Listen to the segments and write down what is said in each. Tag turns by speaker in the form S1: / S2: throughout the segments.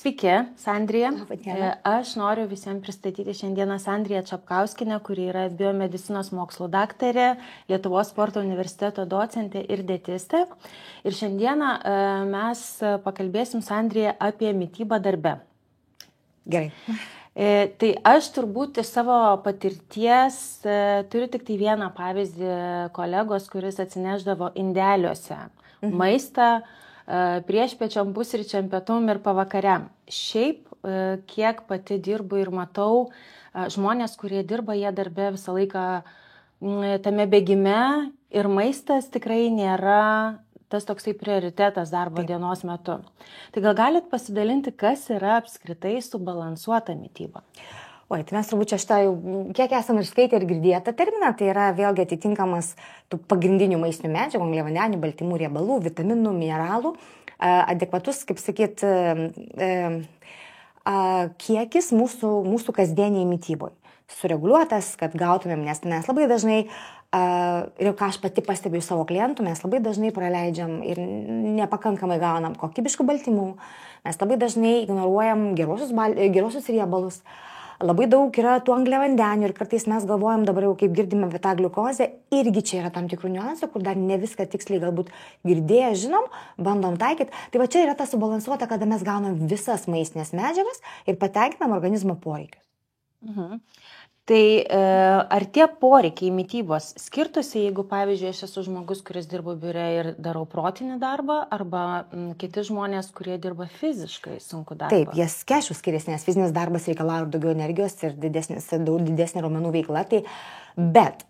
S1: Sveiki, Sandrija.
S2: Labą dieną.
S1: Aš noriu visiems pristatyti šiandieną Sandriją Čapkauskinę, kuri yra biomedicinos mokslų daktarė, Lietuvos sporto universiteto docentė ir dietistė. Ir šiandieną mes pakalbėsim, Sandrija, apie mitybą darbe.
S2: Gerai.
S1: Tai aš turbūt iš savo patirties turiu tik tai vieną pavyzdį kolegos, kuris atsineždavo indeliuose maistą priešpiečiam, pusryčiam, pietum ir pavakariam. Šiaip, kiek pati dirbu ir matau, žmonės, kurie dirba, jie darbe visą laiką tame bėgime ir maistas tikrai nėra tas toksai prioritetas darbo dienos metu. Tai gal galit pasidalinti, kas yra apskritai subalansuota mityba?
S2: Oi, tai mes turbūt čia šitą jau, kiek esame ir skaitę ir girdėję tą terminą, tai yra vėlgi atitinkamas tų pagrindinių maistinių medžiagų, angliavandenių, baltymų, riebalų, vitaminų, mineralų, adekvatus, kaip sakyt, kiekis mūsų kasdieniai mityboje. Sureguliuotas, kad gautumėm, nes mes labai dažnai, ir ką aš pati pastebiu savo klientų, mes labai dažnai praleidžiam ir nepakankamai gaunam kokybiškų baltymų, mes labai dažnai ignoruojam gerosius riebalus. Labai daug yra tų angliavandenių ir kartais mes galvojam dabar jau, kaip girdime apie tą gliukozę, irgi čia yra tam tikrų niuansų, kur dar ne viską tiksliai galbūt girdėję žinom, bandom taikyti. Tai va čia yra ta subalansuota, kada mes gaunam visas maistinės medžiagas ir patenkinam organizmo poreikius.
S1: Tai ar tie poreikiai mitybos skirtusi, jeigu, pavyzdžiui, aš esu žmogus, kuris dirba biure ir darau protinį darbą, arba kiti žmonės, kurie dirba fiziškai sunkų darbą?
S2: Taip, jas kešių skiriasi, nes fizinis darbas reikalauja daugiau energijos ir didesnė raumenų veikla. Bet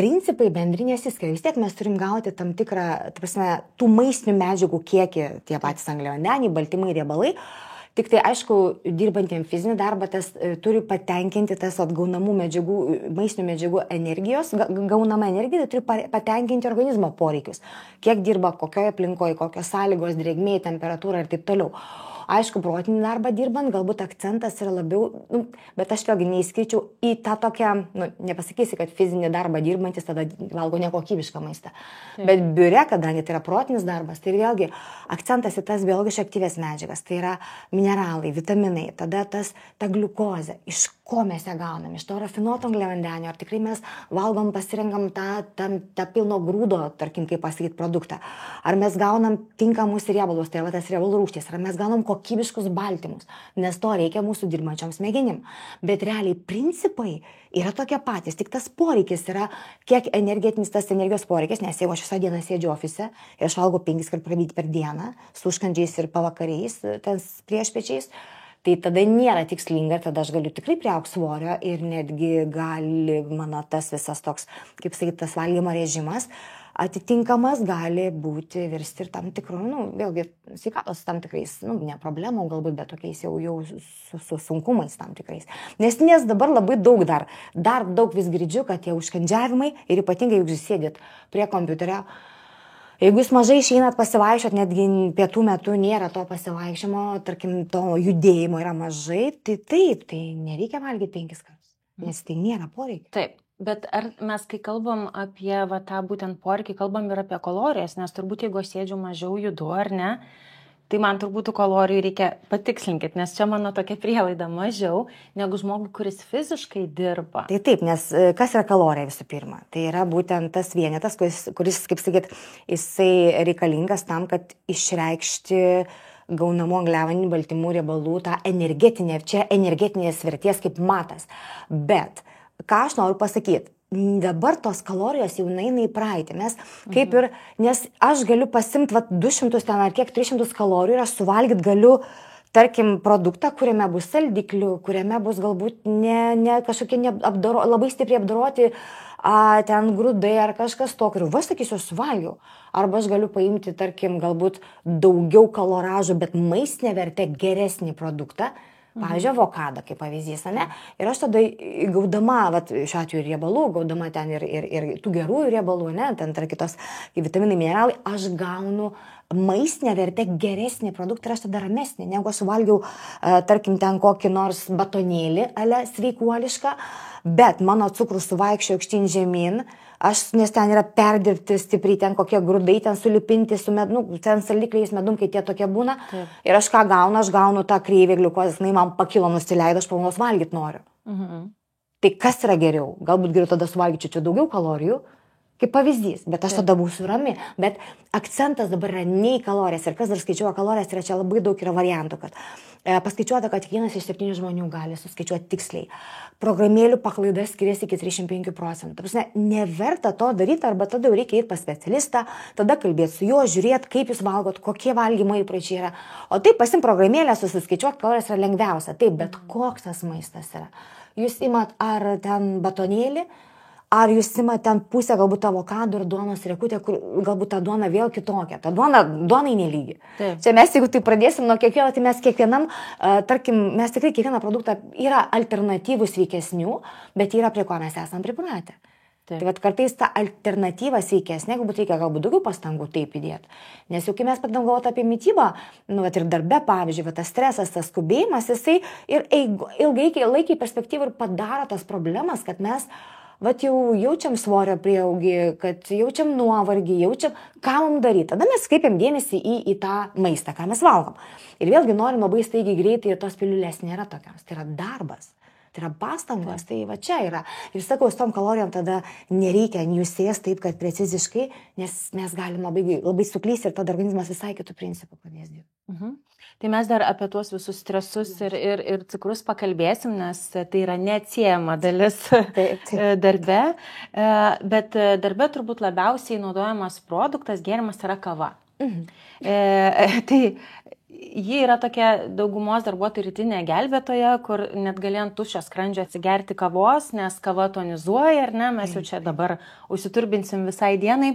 S2: principai bendri nesiskiria. Vis tiek mes turim gauti tam tikrą, tų maistinių medžiagų kiekį, tie patys angliavandeniai, baltymai, riebalai. Tik tai, aišku, dirbantiem fizinį darbą turi patenkinti tas atgaunamų medžiagų, maistinių medžiagų energijos, gaunama energija, turi patenkinti organizmo poreikius. Kiek dirba, kokioje aplinkoje, kokios sąlygos, drėgmė, temperatūra ir taip toliau. Aišku, protinį darbą dirbant, galbūt akcentas yra labiau, bet aš vėlgi neįskirčiau į tą tokią, nepasakysi, kad fizinį darbą dirbantis tada valgo nekokybišką maistą. Bet biure, kadangi tai yra protinis darbas, tai vėlgi akcentas į tas biologiškai aktyvias medžiagas, tai yra mineralai, vitaminai, tada ta gliukozė, iš ko mes ją gaunam, iš to rafinuoto angliavandenių, ar tikrai mes valgom, pasirinkam tą pilno grūdo, tarkim, kaip pasakyti, produktą, ar mes gaunam tinkamus riebalus, tai yra tas riebalų rūgštys, ar mes gaunam kokybiškus baltymus, nes to reikia mūsų dirbančiom smegenim. Bet realiai principai yra tokie patys, tik tas poreikis yra, kiek energetinis tas energijos poreikis, nes jeigu aš visą dieną sėdžiu ofise ir aš valgau 5 kartus per dieną, su užkandžiais ir pavakariais, priešpiečiais, tai tada nėra tikslinga ir tada aš galiu tikrai priaugti svorio ir netgi gali mano tas visas toks, kaip sakyti, tas valgymo režimas atitinkamas gali būti virsti ir tam tikrų, vėlgi, sveikatos tam tikrais, ne problemų galbūt, bet tokiais jau su sunkumais tam tikrais. Nes dabar labai daug dar daug vis girdžiu, kad tie užkandžiavimai ir ypatingai, jeigu jūs sėdit prie kompiuterio, jeigu jūs mažai išeinat pasivaikščiot, netgi pietų metu nėra to pasivaikščiojimo, tarkim, to judėjimo yra mažai, tai taip, tai nereikia valgyti 5 kartus, nes tai nėra poreikio.
S1: Taip. Bet ar mes, kai kalbam apie tą būtent poreikį, kalbam ir apie kalorijas, nes turbūt jeigu aš sėdžiu mažiau judu, ar ne, tai man turbūt kalorijų reikia patikslinkit, nes čia mano tokia prielaida mažiau negu žmogui, kuris fiziškai dirba.
S2: Tai taip, nes kas yra kalorija visų pirma? Tai yra būtent tas vienetas, kuris, kaip sakyt, jisai reikalingas tam, kad išreikšti gaunamų angliavandenių, baltymų, riebalų, tą energetinės vertės kaip matas. Bet ką aš noriu pasakyti, dabar tos kalorijos jau eina į praeitį, mes kaip ir, nes aš galiu pasimti 200 ten ar kiek 300 kalorijų ir aš suvalgyti galiu, tarkim, produktą, kuriame bus saldiklių, kuriame bus galbūt ne kažkokie labai stipriai apdoroti ten grūdai ar kažkas tokio. Ir aš sakysiu, aš suvalgiau. Arba aš galiu paimti, tarkim, galbūt daugiau kaloražų, bet maistinė vertė geresnį produktą. Pavyzdžiui, avokadą, kaip pavyzdys, ne? Ir aš tada gaudama, šiuo atveju riebalų, gaudama ten ir tų gerųjų riebalų, ne? Ten yra kitos vitaminai, mineralai, aš gaunu maistinę vertę geresnį produktą ir aš tada ramesnį, negu aš valgiau, tarkim, ten kokį nors batonėlį, sveikuolišką, bet mano cukrus suvaikščiojo aukštyn žemyn, nes ten yra perdirbti stipriai, ten kokie grūdai, ten sulipinti su medum, ten saldikliais medum, kai tie tokie būna. Taip. Ir aš ką gaunu, aš gaunu tą kreivę gliukozės, man pakilo, nusileido, aš panos valgyti noriu. Tai kas yra geriau? Galbūt geriau tada suvalgyčiau čia daugiau kalorijų, kaip pavyzdys, bet aš tada būsiu rami. Bet akcentas dabar yra ne į kalorijas. Ir kas dar skaičiuoja kalorijas, tai yra čia labai daug yra variantų, kad paskaičiuota, kad vienas iš 7 žmonių gali suskaičiuoti tiksliai. Programėlių paklaida skiriasi iki 35%. Neverta to daryti, arba tada jau reikia eiti pas specialistą, tada kalbėti su juo, žiūrėti, kaip jūs valgot, kokie valgymo įpročiai yra. O taip pasim programėlę, susiskaičiuoti kalorijas yra lengviausia. Taip, bet koks tas maistas yra. Jūs imat ar ten batonėlį, ar jūs imat ten pusę galbūt avokado ir duonos riekutę, kur galbūt ta duona vėl kitokia. Ta duonai nelygi. Taip. Čia mes, jeigu tai pradėsim nuo kiekvieno, tai mes kiekvienam, tarkim, mes tikrai kiekvieną produktą yra alternatyvų sveikesnių, bet yra prie ko mes esam pripratę. Tai vat kartais ta alternatyva sveikesnė, galbūt reikia galbūt daugiau pastangų taip įdėti. Nes jau kai mes pradedam galvoti apie mitybą, ir darbe, pavyzdžiui, tas stresas, tas skubėjimas, jisai ir ilgai perspektyvą ir padaro tas problemas, kad mes jau jaučiam svorio prieaugį, kad jaučiam nuovargį, jaučiam, ką mums daryti. Tada mes kreipiam dėmesį į tą maistą, ką mes valgom. Ir vėlgi norim labai staigiai greitai ir tos piliulės nėra tokios. Tai yra darbas. Tai yra pastangos, tai va čia yra. Ir sakau, su tom kalorijom tada nereikia jų sėsti taip, kad preciziškai, nes mes galim labai suklysti ir tada organizmas visai kitų principų pradės dirbti.
S1: Tai mes dar apie tuos visus stresus ir cukrus pakalbėsim, nes tai yra neatsiejama dalis darbe. Bet darbe turbūt labiausiai naudojamas produktas, gėrimas yra kava. Tai ji yra tokia daugumos darbuotojų rytinė gelbėtoja, kur net gali ant tuščio skrandžio atsigerti kavos, nes kava tonizuoja, ar ne, mes jau čia dabar užsiturbinsim visai dienai.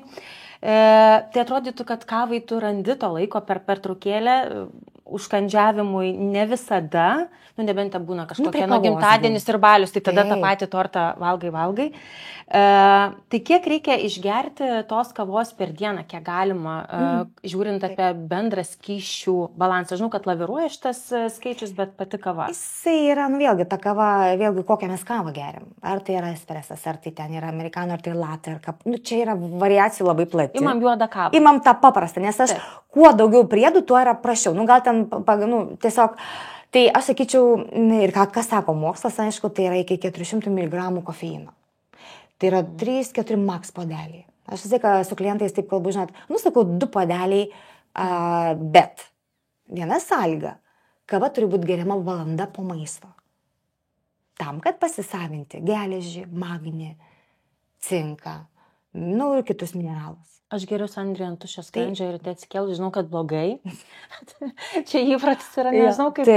S1: Tai atrodytų, kad kavai tu randi to laiko per pertraukėlę, užkandžiavimui ne visada, nebent būna kažkokie gimtadienis ir balius, tai tada tą patį tortą valgai. Tai kiek reikia išgerti tos kavos per dieną, kiek galima, žiūrint apie bendrą skysčių balansą. Žinau, kad laviruoja šitas skaičius, bet pati kava.
S2: Jisai yra, vėlgi, ta kava, vėlgi, kokią mes kavą geriam. Ar tai yra espresas, ar tai ten yra amerikano, ar tai latte, ar čia yra variacijų labai plati.
S1: Imam juodą kavą.
S2: Imam tą paprastą, nes aš kuo daugiau priedų, tuo yra prašiau. Gal ten, tiesiog, tai aš sakyčiau, ir kas sako mokslas, aišku, tai yra iki 400 mg kofeino. Tai yra 3-4 max podeliai. Aš visai su klientais taip kalbu, žinot, sakau 2 podeliai, bet viena sąlyga, kava turi būti geriama valanda po maisto. Tam, kad pasisavinti geležį, magnį, cinką, ir kitus mineralus.
S1: Aš geriu Sandrį ant tuščio skrandžio ir tai atsikėlus, žinau, kad blogai. Čia įpratis yra, nežinau kaip.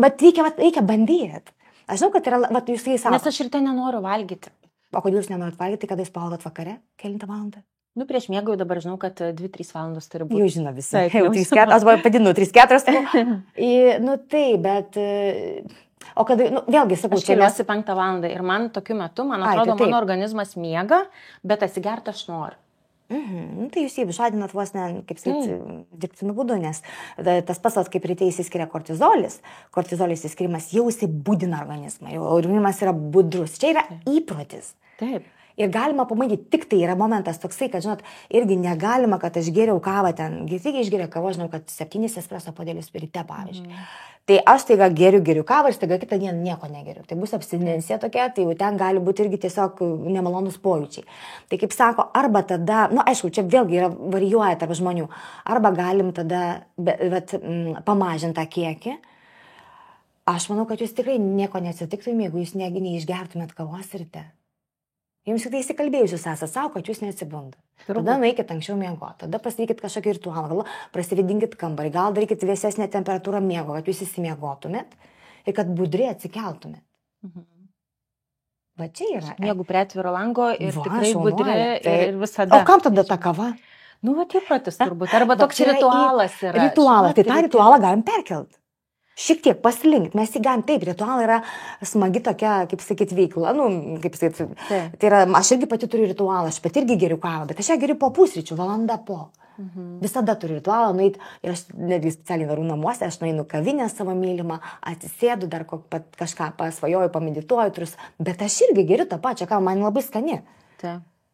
S2: Bet reikia bandyti. Aš žinau, kad yra, jūs tai sako.
S1: Nes aš ir ten nenoriu valgyti.
S2: O kodėl jūs nenorit valgyti, kada jūs pavalgot vakare? Kelintą valandą?
S1: Prieš miegą jau dabar žinau, kad 2-3 valandos turi būti.
S2: Jau žino visi. Aš padidinu 3-4. Taip, bet... O kada, vėlgi sakau,
S1: aš keliuosi 5 valandą ir man tokiu metu, man atrodo, mano organizmas miega, bet atsigert aš noriu.
S2: Tai jūs jį žadinat vos ne, kaip sakyti, dirbtiniu būdu, nes tas pats, kaip ryte įsiskiria kortizolis įsiskirimas jau būdina organizmą, jau organizmas yra budrus, čia yra įprotis.
S1: Taip.
S2: Ir galima pamatyti, tik tai yra momentas toksai, kad, žinot, irgi negalima, kad aš geriau kavą ten, tik išgeria kavą, žinau, kad 7 espreso podelius ryte, pavyzdžiui. Tai aš taiga geriu kavą ir staiga kitą dieną nieko negeriu. Tai bus abstinencija tokia, tai jau ten gali būti irgi tiesiog nemalonus pojūčiai. Tai kaip sako, arba tada, aišku, čia vėlgi yra varijuoja tarp žmonių, arba galim tada pamažinti tą kiekį. Aš manau, kad jūs tikrai nieko neatsitiktum, jeigu jūs neišgertumėt kavos ryte. Jums tik tai įsikalbėjus jūs esate savo, kad jūs neatsibundat. Tada nueikit anksčiau miegoti, tada pasidarykit kažkokį ritualą, gal prasividinkit kambarį, gal darykit vėsesnę temperatūrą miego, kad jūs įsimiegotumėt ir kad budriai atsikeltumėt. Va čia yra.
S1: Miegu prie atviro lango ir tikrai budri ir visada.
S2: O kam tada ta kava?
S1: Įpratis turbūt, arba toks ritualas yra.
S2: Ritualas, tai tą ritualą galim perkelti. Šiek tiek paslinkti, mes įgalim, taip, ritualai yra smagi tokia, kaip sakyti, veikla, kaip sakyti, tai yra, aš irgi pati turiu ritualą, aš pati irgi geriu kavą, bet aš ją geriu po pusryčių, valanda po. Visada turiu ritualą, nueiti, ir aš netgi specialiai darau namuose, aš nueinu kavinę savo mylimą, atsisėdu, dar kažką pasvajoju, pamedituoju, bet aš irgi geriu tą pačią kavą, man labai skani.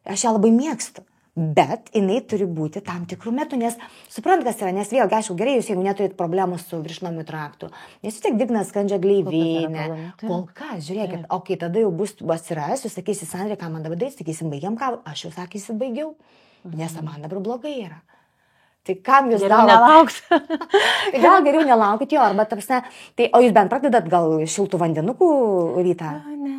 S2: Aš ją labai mėgstu. Bet jinai turi būti tam tikrų metų, nes suprant, kas yra, nes vėlgi, aišku, gerai, jūs jeigu neturit problemų su virškinamųjų traktų, nes vis tiek digna skrandžio gleivinė, kol kas, žiūrėkit, o kai tada jau bus atsiras, jūs sakysit, Sandrai, ką man dabar darys, sakysim, baigiam ką, aš jau sakysit, baigiau, nes man dabar blogai yra. Tai kam jūs
S1: geriau nelaukti?
S2: Tai gal geriau nelaukit jo, arba tarpsne, tai, o jūs bent pradedat gal šiltų vandenukų rytą?
S1: Ne.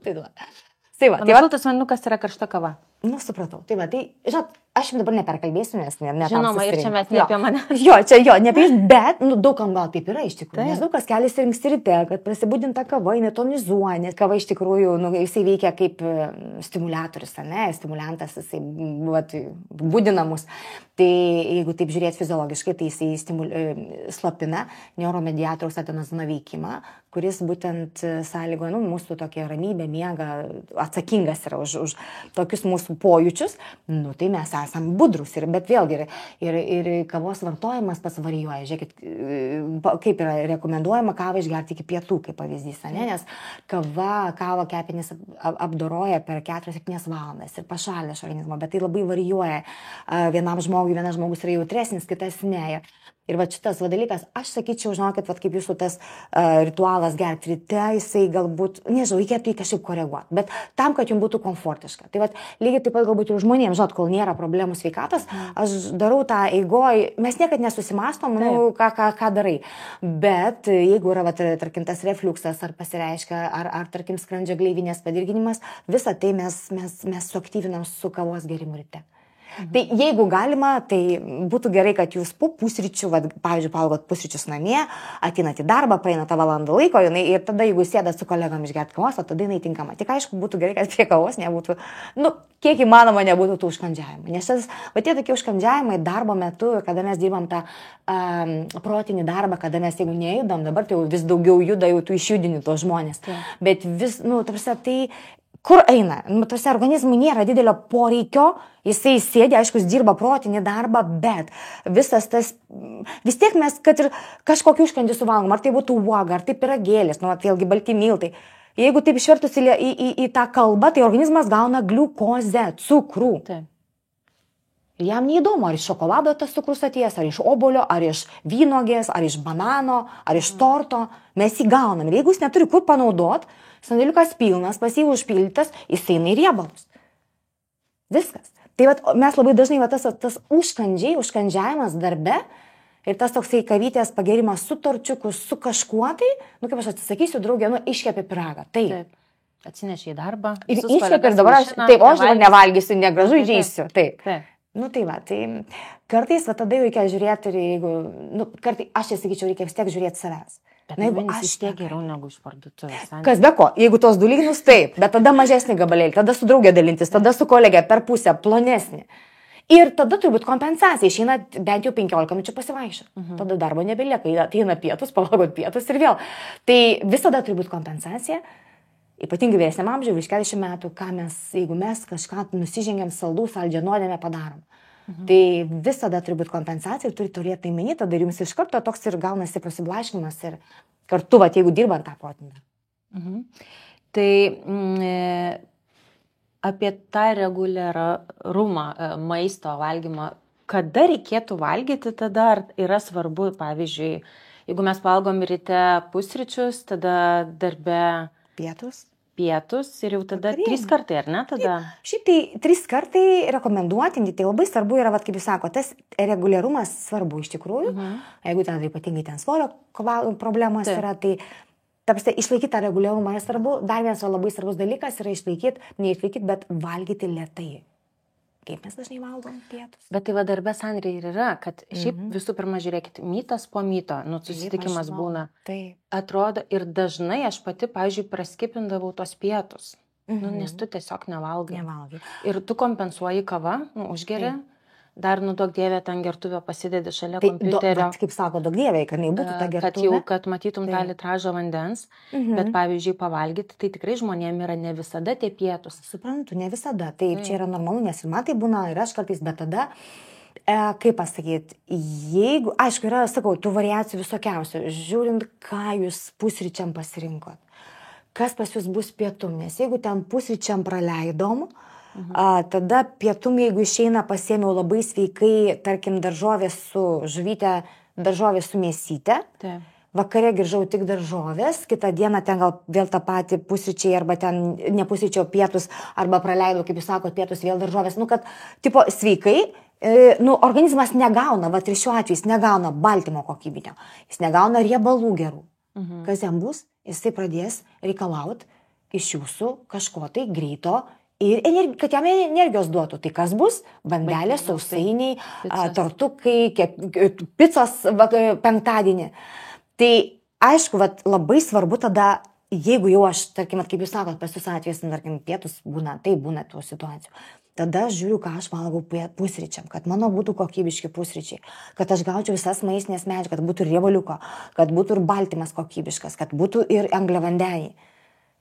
S2: Tai va,
S1: šiltas vandenukas yra karšta kava.
S2: Nu, supratau. Tai va, tai, žinot, aš jums dabar neperkalbėsiu, nes ne
S1: žinoma, ir čia mes ne apie mane.
S2: Jo, čia jo, ne apie jūs, bet daugam gal taip yra iš tikrųjų. Nes daug kas keliasi rinksti ryte, kad prasibudinta kava, netonizuoja, nes kava iš tikrųjų, jisai veikia kaip stimuliatorius, ne, stimuliantas, jisai budina mus. Tai jeigu taip žiūrėt fiziologiškai, tai jisai slopina neuromediatoriaus adenozino veikimą, kuris būtent sąlygoja mūsų tokią ramybę, miegą, atsakingas yra už tokius mūsų pojūčius, tai mes esam budrus. Bet vėlgi ir kavos vartojimas pasvarijuoja. Žiūrėkit, kaip yra rekomenduojama kavą išgerti iki pietų, kaip pavyzdys, ne? Nes kavą kepenys apdoroja per 4-7 valandas ir pašalina iš organizmo, bet tai labai varijuoja. Vienas žmogus yra jautresnis, kitas ne. Ir va šitas dalykas, aš sakyčiau, žinokit, kaip jūsų tas ritualas gerti ryte, jisai galbūt, nežinau, reikėtų jį kažkaip koreguoti, bet tam, kad jums būtų komfortiška. Tai va, lygiai taip pat galbūt ir žmonėms, žinot, kol nėra problemų sveikatos, aš darau tą eigoj, mes niekad nesusimastom, ką darai. Bet jeigu yra, tarkim, tas refliuksas, ar pasireiškia, ar tarkim, skrandžio gleivinės padirginimas, visą tai mes suaktyvinam su kavos gerimu ryte. Tai jeigu galima, tai būtų gerai, kad jūs po pusryčių, pavyzdžiui, valgot pusryčius namie, ateinat į darbą, praeina tą valandą laiko ir tada, jeigu sėdat su kolegom išgerti kavos, tada jinai tinkama. Tik aišku, būtų gerai, kad prie kavos nebūtų, kiek įmanoma nebūtų tų užkandžiavimų. Nes tie tokie užkandžiavimai darbo metu, kada mes dirbam tą protinį darbą, kada mes jeigu nejudam, dabar tai jau vis daugiau juda, jau tu išjudini tos žmonės. Bet vis, tai kur eina? Tuose organizmui nėra didelio poreikio, jisai sėdi, aišku, jis dirba protinį darbą, bet visas tas, vis tiek mes, kad ir kažkokį užkandį suvalgom, ar tai būtų uoga, ar tai pyragėlis, vėlgi balti miltai. Jeigu taip išvertus į tą kalbą, tai organizmas gauna gliukozę, cukrų. Ir jam neįdomu, ar iš šokolado tas cukrus atėjęs, ar iš obolio, ar iš vynogės, ar iš banano, ar iš torto. Mes jį gaunam. Ir jeigu jis neturi kur panaudot, sandėliukas pilnas, pas jį užpildytas, jis eina į riebalus. Viskas. Tai mes labai dažnai tas užkandžiavimas darbe ir tas toksai kavytės pagerimas su torčiuku, su kažkuo tai, kaip aš atsisakysiu, draugė, iškepė pyragą. Taip.
S1: Atsinešė į darbą.
S2: Ir iškepė ir dabar aš nevalgysiu, negražu įžeisiu. Taip. Tai kartais tada jau reikia žiūrėti ir jeigu, kartais aš sakyčiau, reikia vis tiek žiūrėti savęs.
S1: Bet jeigu aš tiek geriau negu iš parduotuvės.
S2: Kas be ko, jeigu tos du lyginus, taip, bet tada mažesnį gabalėlį, tada su draugė dalintis, tada su kolegė per pusę, plonesnį. Ir tada turi būti kompensacija, išeina bent jau 15 minučių pasivaikščioti. Tada darbo nebelieka, ateina pietus, pavalgot pietus ir vėl. Tai visada turi būti kompensacija, ypatingai vyresniam amžiui, virš 40 metų, jeigu mes kažką nusižengiam saldų, saldžią nuodėmę padarom. Tai visada turi būti kompensacija ir turi turėti įmenį, tada ir jums iš karto toks ir gaunasi prasiblaškymas ir kartu, jeigu dirbant tą protinę.
S1: Tai apie tą reguliarumą maisto valgymą, kada reikėtų valgyti, tada ar yra svarbu, pavyzdžiui, jeigu mes valgom ryte pusryčius, tada darbe pietus ir jau tada 3 kartai, ar ne? Tada?
S2: Šiaip tai 3 kartai rekomenduotini, tai labai svarbu yra, kaip jūs sako, tas reguliarumas svarbu iš tikrųjų. Jeigu ten ypatingai ten svorio problemos yra, tai išlaikyti tą reguliarumą yra svarbu. Dar vienas labai svarbus dalykas yra neišlaikyti, bet valgyti lėtai. Kaip mes dažnai valgom pietus.
S1: Bet tai darbe Sandrai ir yra, kad šiaip visų pirma, žiūrėkit, mytas po myto, susitikimas būna.
S2: Taip.
S1: Atrodo, ir dažnai aš pati, pavyzdžiui, praskipindavau tos pietus, nes tu tiesiog nevalgai. Ir tu kompensuoji kavą, užgeri, dar duok dievę ten gertuvę pasidedi šalia kompiuterio.
S2: Kaip sako, duok dievę, kad nebūtų ta gertuvė.
S1: Kad matytum tą litražą vandens, bet pavyzdžiui, pavalgyti, tai tikrai žmonėm yra ne visada tie pietus.
S2: Suprantu, ne visada. Taip, čia yra normalu, nes ir man tai būna, ir aš kartais, bet tada, kaip pasakyti, jeigu, aišku, yra, sakau, tų variacijų visokiausių, žiūrint, ką jūs pusryčiam pasirinkot. kas pas jūs bus pietum, nes jeigu ten pusryčiam praleidom, tada pietum, jeigu išeina, pasiėmiau labai sveikai, tarkim, daržovės su žuvytė, daržovės su mėsytė.
S1: Taip.
S2: Vakare grįžau tik daržovės, kitą dieną ten gal vėl tą patį pusryčiai, arba ten ne pusryčio pietus, arba praleidau, kaip jūs sakot, pietus vėl daržovės. Nu, kad, tipo, sveikai, organizmas negauna, va ir šiuo atveju jis negauna baltymo kokybinio, jis negauna riebalų gerų. Kas jam bus? Jisai pradės reikalauti iš jūsų kažko tai greito ir kad jam energijos duotų. Tai kas bus? Bandelės, sausainiai, tortukai, picos penktadienį. Tai aišku, labai svarbu tada, jeigu jau aš, tarkim, kaip jūs sakot, pas jūs atvejais, tarkim, pietus būna, tai būna tų situacijų. Tada žiūriu, ką aš valgau pusryčiam, kad mano būtų kokybiški pusryčiai, kad aš gaučiau visas maistinės medžiagas, kad būtų riebaliuko, kad būtų ir baltymas kokybiškas, kad būtų ir angliavandeniai.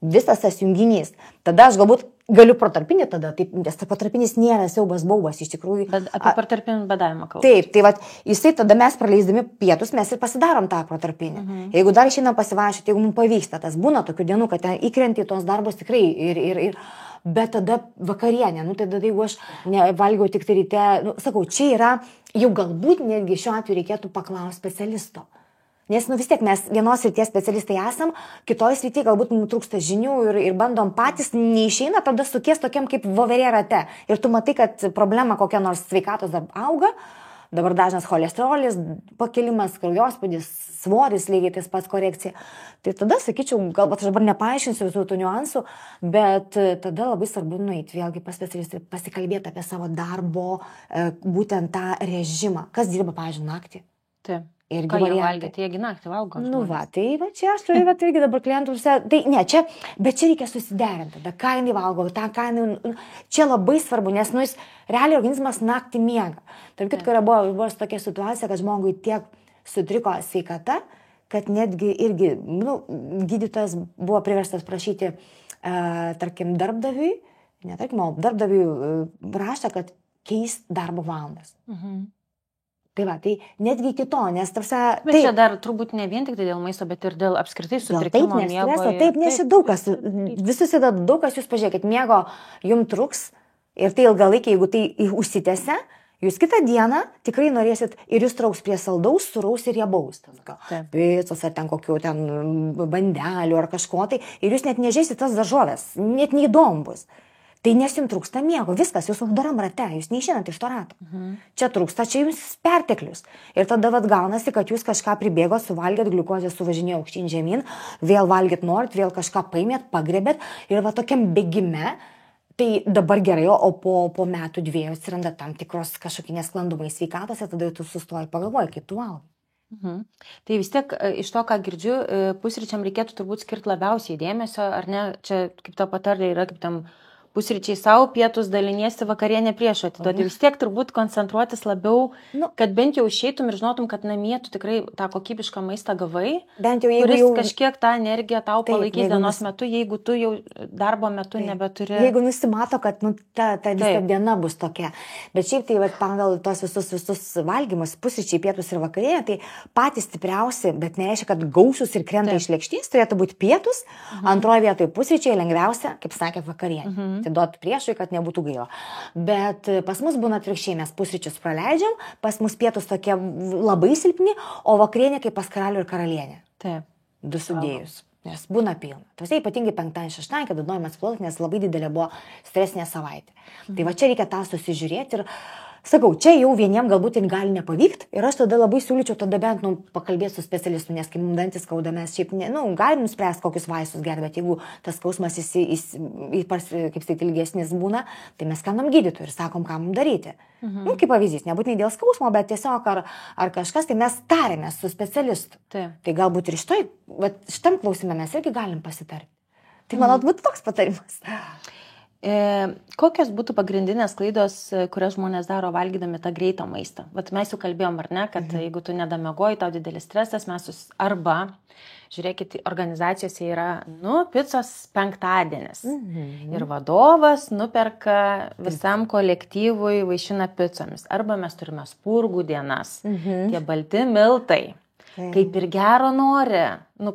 S2: Visas tas junginys. Tada aš galbūt galiu protarpinį tada, taip, nes protarpinis nėra siaubas baubas iš tikrųjų.
S1: Bet apie protarpinį badavimą kalbame.
S2: Taip, tai vat, jisai tada mes praleisdami pietus, mes ir pasidarom tą protarpinį. Jeigu dar išeinam pasivaikščioti, jeigu mums pavyksta, tas būna tokių dienų, kad ten įkrenti į tos darbus tikrai bet tada vakarienė, tai tada jeigu aš valgiau tik tai ryte, sakau, čia yra, jau galbūt netgi šiuo atveju reikėtų paklausti specialisto. Nes vis tiek mes vienos srities specialistai esam, kitoj srityje galbūt mums trūksta žinių ir bandom patys, neišeina, tada sukies tokiam kaip voverė rate. Ir tu matai, kad problema kokia nors sveikatos dar auga, dabar dažnas cholesterolis, pakilimas, kraujospūdis, svoris, lygiai tas pats korekcija. Tai tada, sakyčiau, galbūt aš dabar nepaaiškinsiu visų tų niuansų, bet tada labai svarbu nueiti vėlgi pas specialistą ir pasikalbėti apie savo darbo, būtent tą režimą. Kas dirba, pavyzdžiui, naktį?
S1: Taip. Ir ką jie valgia, tai jiegi naktį valgo.
S2: Tai va, čia aš turiu irgi dabar klientų, tai ne, bet čia reikia susiderinti, tada ką jinai valgo, čia labai svarbu, nes jis realiai organizmas naktį miega. Tarp kitko buvo tokia situacija, kad žmogui tiek sutriko sveikata, kad netgi irgi, gydytojas buvo priverstas prašyti, tarkim, darbdaviui prašė, kad keist darbo valandas. Tai va, tai netgi iki to, nes tarsi...
S1: Bet čia dar turbūt ne vien tik dėl maisto, bet ir dėl apskritai sutrikimo miego.
S2: Taip, nes čia daug kas, visus yra daug kas, jūs pažiūrėkit, miego jums truks ir tai ilgalaikiai, jeigu tai užsitęsia, jūs kitą dieną tikrai norėsit ir jūs trauks prie saldaus, sūraus ir riebaus. Picos ar ten kokių ten bandelių ar kažko tai ir jūs net nežėsit tas daržovės, net neįdomu bus. Tai nes jums trūksta miego, viskas, jūs uždaram rate, jūs neišinat iš to rato. Čia trūksta, čia jums perteklius. Ir tada gaunasi, kad jūs kažką pribėgot, suvalgėt, gliukozę suvažinėjo aukštyn žemyn, vėl valgėt norit, vėl kažką paimėt, pagrebėt ir tokiam bėgime, tai dabar gerai, o po metų dviejų atsiranda tam tikros kažkokie nesklandumai sveikatos ir tada tu sustoji ir pagalvoji, kaip tu valgai.
S1: Tai vis tiek iš to, ką girdžiu, pusryčiam reikėtų turbūt skirti labiausiai dėmesio, ar ne, čia kaip ta patarlė yra, kaip tam pusryčiai savo, pietus daliniesi, vakarienė prieš atiduoti. Vis tiek turbūt koncentruotis labiau, kad bent jau išeitum ir žinotum, kad namie tu tikrai tą kokybišką maistą gavai,
S2: bent jau,
S1: kuris kažkiek tą energiją tau palaikys dienos metu, jeigu tu jau darbo metu nebeturi.
S2: Jeigu nusimato, kad ta visa diena bus tokia. Bet šiaip tai pagal tos visus valgymus, pusryčiai, pietus ir vakarienė, tai patys stipriausi, bet nereiškia, kad gausus ir krenta iš lėkštės, turėtų būti pietus, antroje vietoje pusryčiai, lengviausia, kaip sakė, vakarienė. Atiduoti priešui, kad nebūtų gaila. Bet pas mus būna atvirkščiai, mes pusryčius praleidžiam, pas mus pietus tokie labai silpni, o vakarienė kaip pas karalių ir karalienė.
S1: Taip.
S2: Du sudėjus. Nes būna pilna. Tuose ypatingai 5-6, kada norim atsiplotis, nes labai didelė buvo stresinė savaitė. Tai va čia reikia tą susižiūrėti ir sakau, čia jau vieniem galbūt gali nepavykti ir aš tada labai siūlyčiau tada bent pakalbėti su specialistu, nes kai mums dantis skauda, mes šiaip galim nuspręsti, kokius vaistus gerti, bet jeigu tas skausmas kaip sakyti ilgesnis būna, tai mes skambinam gydytojui ir sakom, ką mums daryti. Kaip pavyzdys, nebūtinai dėl skausmo, bet tiesiog ar kažkas, tai mes tarėmės su specialistu. Tai galbūt ir šitam klausime mes irgi galim pasitarti. Tai manot būtų toks patarimas.
S1: Kokios būtų pagrindinės klaidos, kurias žmonės daro valgydami tą greitą maistą? Vat mes jau kalbėjom, ar ne, kad jeigu tu nedamiegoji, tau didelis stresas, arba, žiūrėkit, organizacijose yra, picos penktadienis. Ir vadovas nuperka visam kolektyvui vaišina picomis. Arba mes turime spurgų dienas, tie balti miltai. kaip ir gero nori,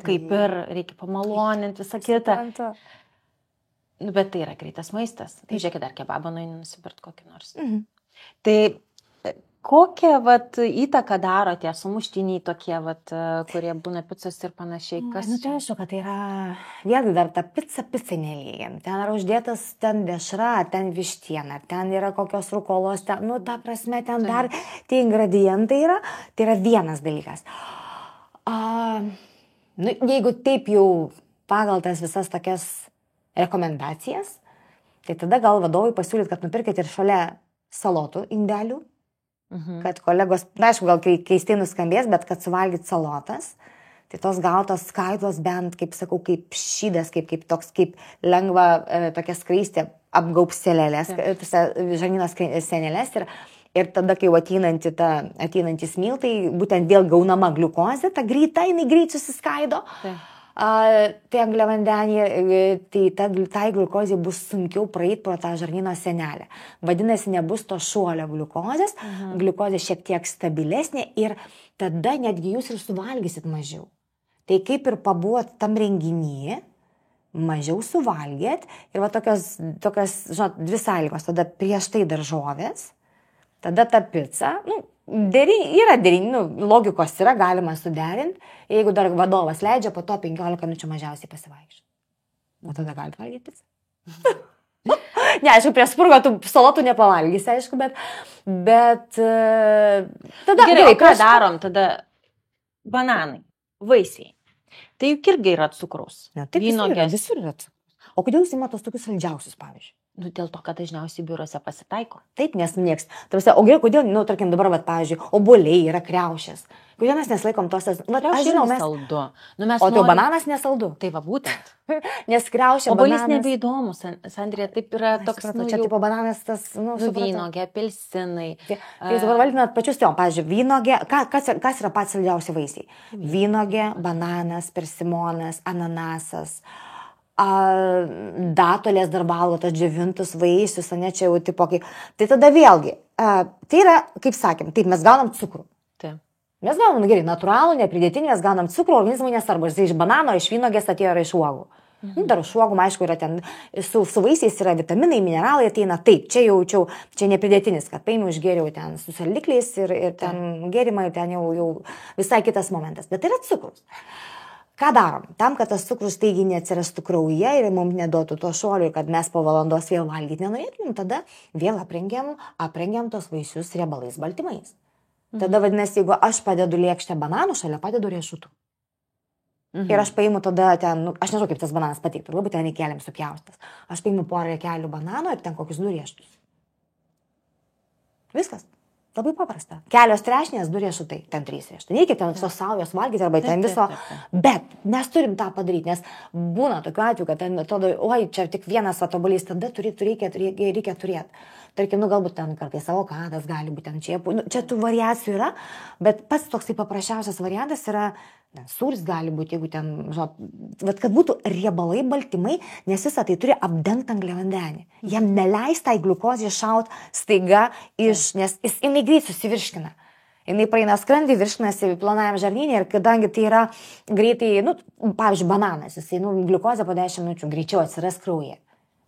S1: kaip ir reikia pamaloninti, visą kitą. Bet tai yra greitas maistas. Tai žiūrėkit, dar kebabą nueini nusipirkti kokį nors. Tai kokią įtaką daro tie sumuštiniai tokie, kurie būna picos ir panašiai? Kas?
S2: Tai aišku, kad tai yra, vėlgi dar ta pica nelygiam. Ten yra uždėtas ten dešra, ten vištiena, ten yra kokios rukolos, ten, ta prasme, ten dar tie ingredientai yra. Tai yra vienas dalykas. Jeigu taip jau pagal tas visas tokias rekomendacijas, tai tada gal vadovui pasiūlyt, kad nupirkit ir šalia salotų indelių, kad kolegos, aišku, gal keistai nuskambės, bet kad suvalgyt salotas, tai tos gautos skaidos bent, kaip sakau, kaip šydas, kaip lengva tokia skraistė apgaups selelės, žarnynos senelės ir tada, kai ateinantys miltai, būtent vėl gaunama gliukozė, ta greita, jinai greit susiskaido. Tai angliavandenį, tai gliukozė bus sunkiau praeit pro tą žarnyno senelę. Vadinasi, nebus to šuolio gliukozės, gliukozė šiek tiek stabilesnė ir tada netgi jūs ir suvalgysit mažiau. Tai kaip ir pabuot tam renginyje, mažiau suvalgėt ir tokios, žinot, dvi sąlygos, tada prieš tai daržovės, tada ta pica, logikos yra, galima suderinti, jeigu dar vadovas leidžia, po to 15 minučių mažiausiai pasivaikščioti. O tada galite valgyti picą. Ne, aišku, prie spurgo tu salotų nepavalgysi, aišku, bet tada
S1: gerai, ką darom, tada bananai, vaisiai. Tai juk irgi yra cukraus.
S2: Vynuogės. Visur yra cukraus. O kodėl jūs imat tos tokius saldžiausius, pavyzdžiui?
S1: Dėl to, kad dažniausiai biuruose pasitaiko.
S2: Taip, nes nieks. O gerai, kodėl, tarkim, dabar, pavyzdžiui, obuoliai yra kriaušės. Kodėl mes neslaikom tos... Aš žinau, mes... saldu. O tai bananas nesaldu.
S1: Tai va būtent.
S2: Nes kriaušė,
S1: obuolys nebeįdomus, Sandrija, taip yra toks...
S2: Čia tipo bananas tas...
S1: Vynogė, apelsinai.
S2: Tai jūs dabar valdinat pačius tėvom, pavyzdžiui, vynogė... Kas yra pats saldžiausi vaisiai? Vynogė, bananas, persimonas, ananasas... datolės dar valgotas, džiovintus vaisius, ne čia jau tipo kaip. Tai tada vėlgi, tai yra, kaip sakėm, taip, mes gaunam cukrų.
S1: Taip.
S2: Mes gaunam, gerai, natūralų, nepridėtinį, mes gaunam cukrų, organizmui nesvarbu, iš banano, iš vynogės atėjo ir iš uogų. Dar iš uogų, aišku, yra ten, su vaisiais yra vitaminai, mineralai ateina, taip, čia jaučiau, čia nepridėtinis, kad paimiau, išgėriau ten su saldikliais ir ten gėrimai, ten jau visai kitas momentas, bet tai yra cukrus. Ką darom? Tam, kad tas cukrus staigiai neatsirastų kraujyje ir mums neduotų to šuolio ir kad mes po valandos vėl valgyti nenorėtumėm, tada vėl aprengiam tos vaisius riebalais, baltymais. Tada vadinasi, jeigu aš padedu lėkštę bananų, šalia padedu riešutų. Ir aš paimu tada ten, aš nežinau, kaip tas bananas pateiktų, galbūt ten reikėlėm supjaustas. Aš paimu porą reikelių bananų ir ten kokius 2 riešutus. Viskas. Labai paprasta. Kelios trešnės, 2 riešutai, ten 3 riešutai. Nereikia ten visos saujos valgyti arba ten viso. Bet mes turim tą padaryti, nes būna tokiu atveju, kad ten atrodo, oi, čia tik vienas obuolys, tada reikia turėti. Tarkim, galbūt ten kartais avokadas gali būti, ten čia tų variacijų yra, bet pats toksai paprasčiausias variantas yra, sūris gali būti, jeigu ten, žinot, kad būtų riebalai, baltymai, nes visą tai turi apdengti angliavandenį. Jam neleis tai gliukozė šaut staiga nes jinai greit susivirškina. Jinai praeina skrandį, virškinasi plonajam žarnyne ir kadangi tai yra greitai, pavyzdžiui, bananas, jisai, gliukozė po 10 minučių greičiau atsiras kraujyje.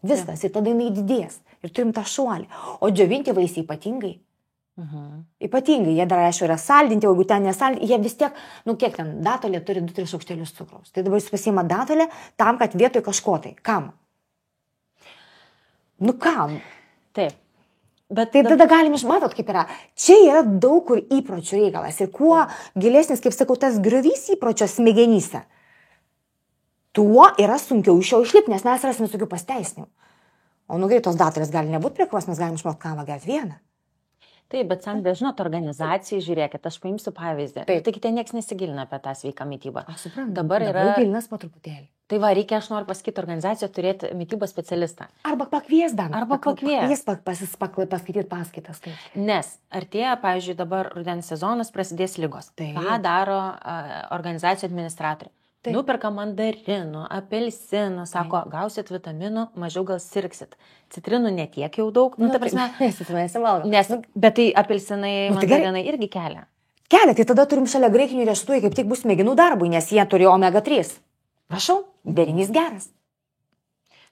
S2: Viskas, ir tada jinai didės. Ir turim tą šuolį. O džiovinti vaisiai ypatingai. Ypatingai, jie dar, aišku, yra saldinti, o jeigu ten nesaldinti, jie vis tiek, kiek ten, datolė turi 2-3 šaukštelius cukraus. Tai dabar jūs pasiima datolę tam, kad vietoj kažko tai. Kam? Kam?
S1: Taip.
S2: Bet tai tada galim išmatot, kaip yra. Čia yra daug kur įpročių reikalas. Ir kuo gilesnis, kaip sakau, tas griovys įpročio smegenyse, tuo yra sunkiau iš jo išlipti, nes mes rasime tokių pasteisinimų. O tos datulės gali nebūti prie kurios mes galim išmokti kavą gerti vieną.
S1: Taip, bet Sandrija, žinot, organizacijai, žiūrėkit, aš paimsiu pavyzdį. Taip, taigi ten nieks nesigilina apie tą sveiką mitybą.
S2: Aš suprantu.
S1: Dabar yra...
S2: gilinas po truputėlį.
S1: Tai va, reikia, aš noriu pasakyti, organizaciją turėti mitybos specialistą.
S2: Arba pakvies dar.
S1: Pakvies
S2: paskaityti paskaitas.
S1: Nes artėja, pavyzdžiui, dabar rudens sezonas, prasidės ligos. Ką daro organizacijų administratoriai? Nuperka mandarinų, apelsinų, sako, gausit vitaminų, mažiau gal sirgsit. Citrinų netiek jau daug. Ta prasme, bet tai apelsinai, mandarinai irgi kelia.
S2: kelia, tai tada turim šalia graikinių riešutų, kaip tik bus smegenų darbui, nes jie turi omega 3. Prašau, derinys geras.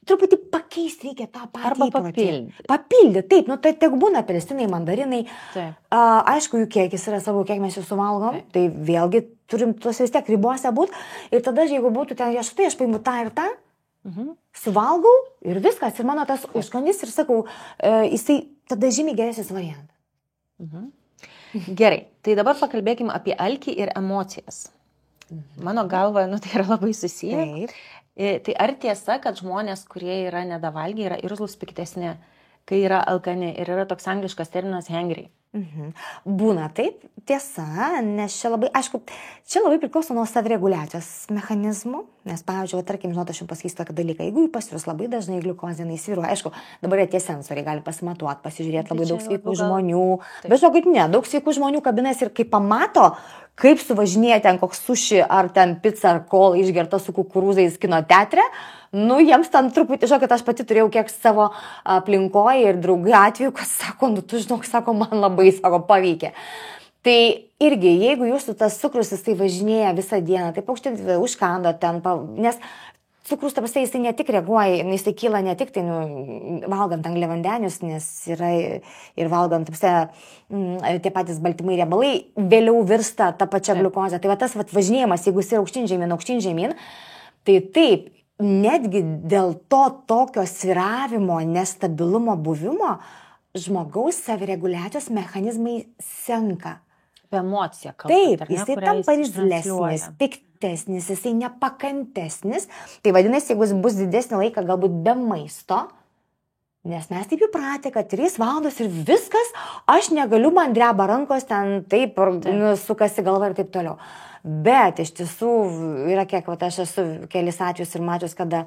S2: Truputį pakeisti reikia tą patį.
S1: Arba papildyti.
S2: Papildyti, taip, nu tai tiek būna apelsinai, mandarinai.
S1: Taip.
S2: Aišku, jų kiekis yra savo, kiek mes jų suvalgom, tai vėlgi turim tuos vis tiek ribose būti. Ir tada, jeigu būtų ten riešutai, aš paimu tą ir tą, suvalgau ir viskas. Ir mano tas užkandis ir sakau, jisai tada žymiai geresnis variantas.
S1: Gerai, tai dabar pakalbėkime apie alkį ir emocijas. Mano galva, tai yra labai susiję.
S2: Taip.
S1: Tai ar tiesa, kad žmonės, kurie yra nedavalgiai, yra irzlūs piktesni, kai yra alkani ir yra toks angliškas terminas hangry?
S2: Būna taip, tiesa, nes čia labai, aišku, čia labai priklauso nuo savireguliacijos mechanizmų, nes, pavyzdžiui, tarkim, žinot, aš jums pasakysiu tokį dalyką, jeigu pas jūs labai dažnai gliukozė įsvyruoja, aišku, dabar tie sensoriai gali pasimatuoti, pasižiūrėti labai daug sveikų žmonių, bet žinokit, ne, daug sveikų žmonių kabinės ir kai pamato, kaip suvažinėja ten koks suši ar ten pizza ar kol išgerta su kukurūzais kino teatre, jiems ten truputį, žinokit, aš pati turėjau kiek savo aplinkoje ir draugai atveju, kas sako, tu žinok, sako, man labai, sako, paveikė. Tai irgi, jeigu jūsų tas cukrus, jisai važinėja visą dieną, tai paukštį užkando ten, nes cukrus, ta prasme, jisai ne tik reaguoja, jisai kyla ne tik tai valgant angliavandenius, nes yra ir valgant, tie patys baltymai riebalai, vėliau virsta ta pačia gliukozė. Tai va tas važinėjimas, jeigu jis yra aukštyn žemyn, tai taip, netgi dėl to tokio svyravimo, nestabilumo buvimo, žmogaus savireguliacijos mechanizmai senka.
S1: Apie emociją kalbant.
S2: Taip, jisai tampa irzlesnis, piktesnis, jisai nepakantesnis. Tai vadinasi, jeigu jis bus didesnį laiką galbūt be maisto, nes mes taip įpratę, kad 3 valandos ir viskas, aš negaliu, man dreba rankos, ten taip, sukasi galva ir taip toliau. Bet iš tiesų yra kiek, aš esu kelis atvejus ir mačius, kada,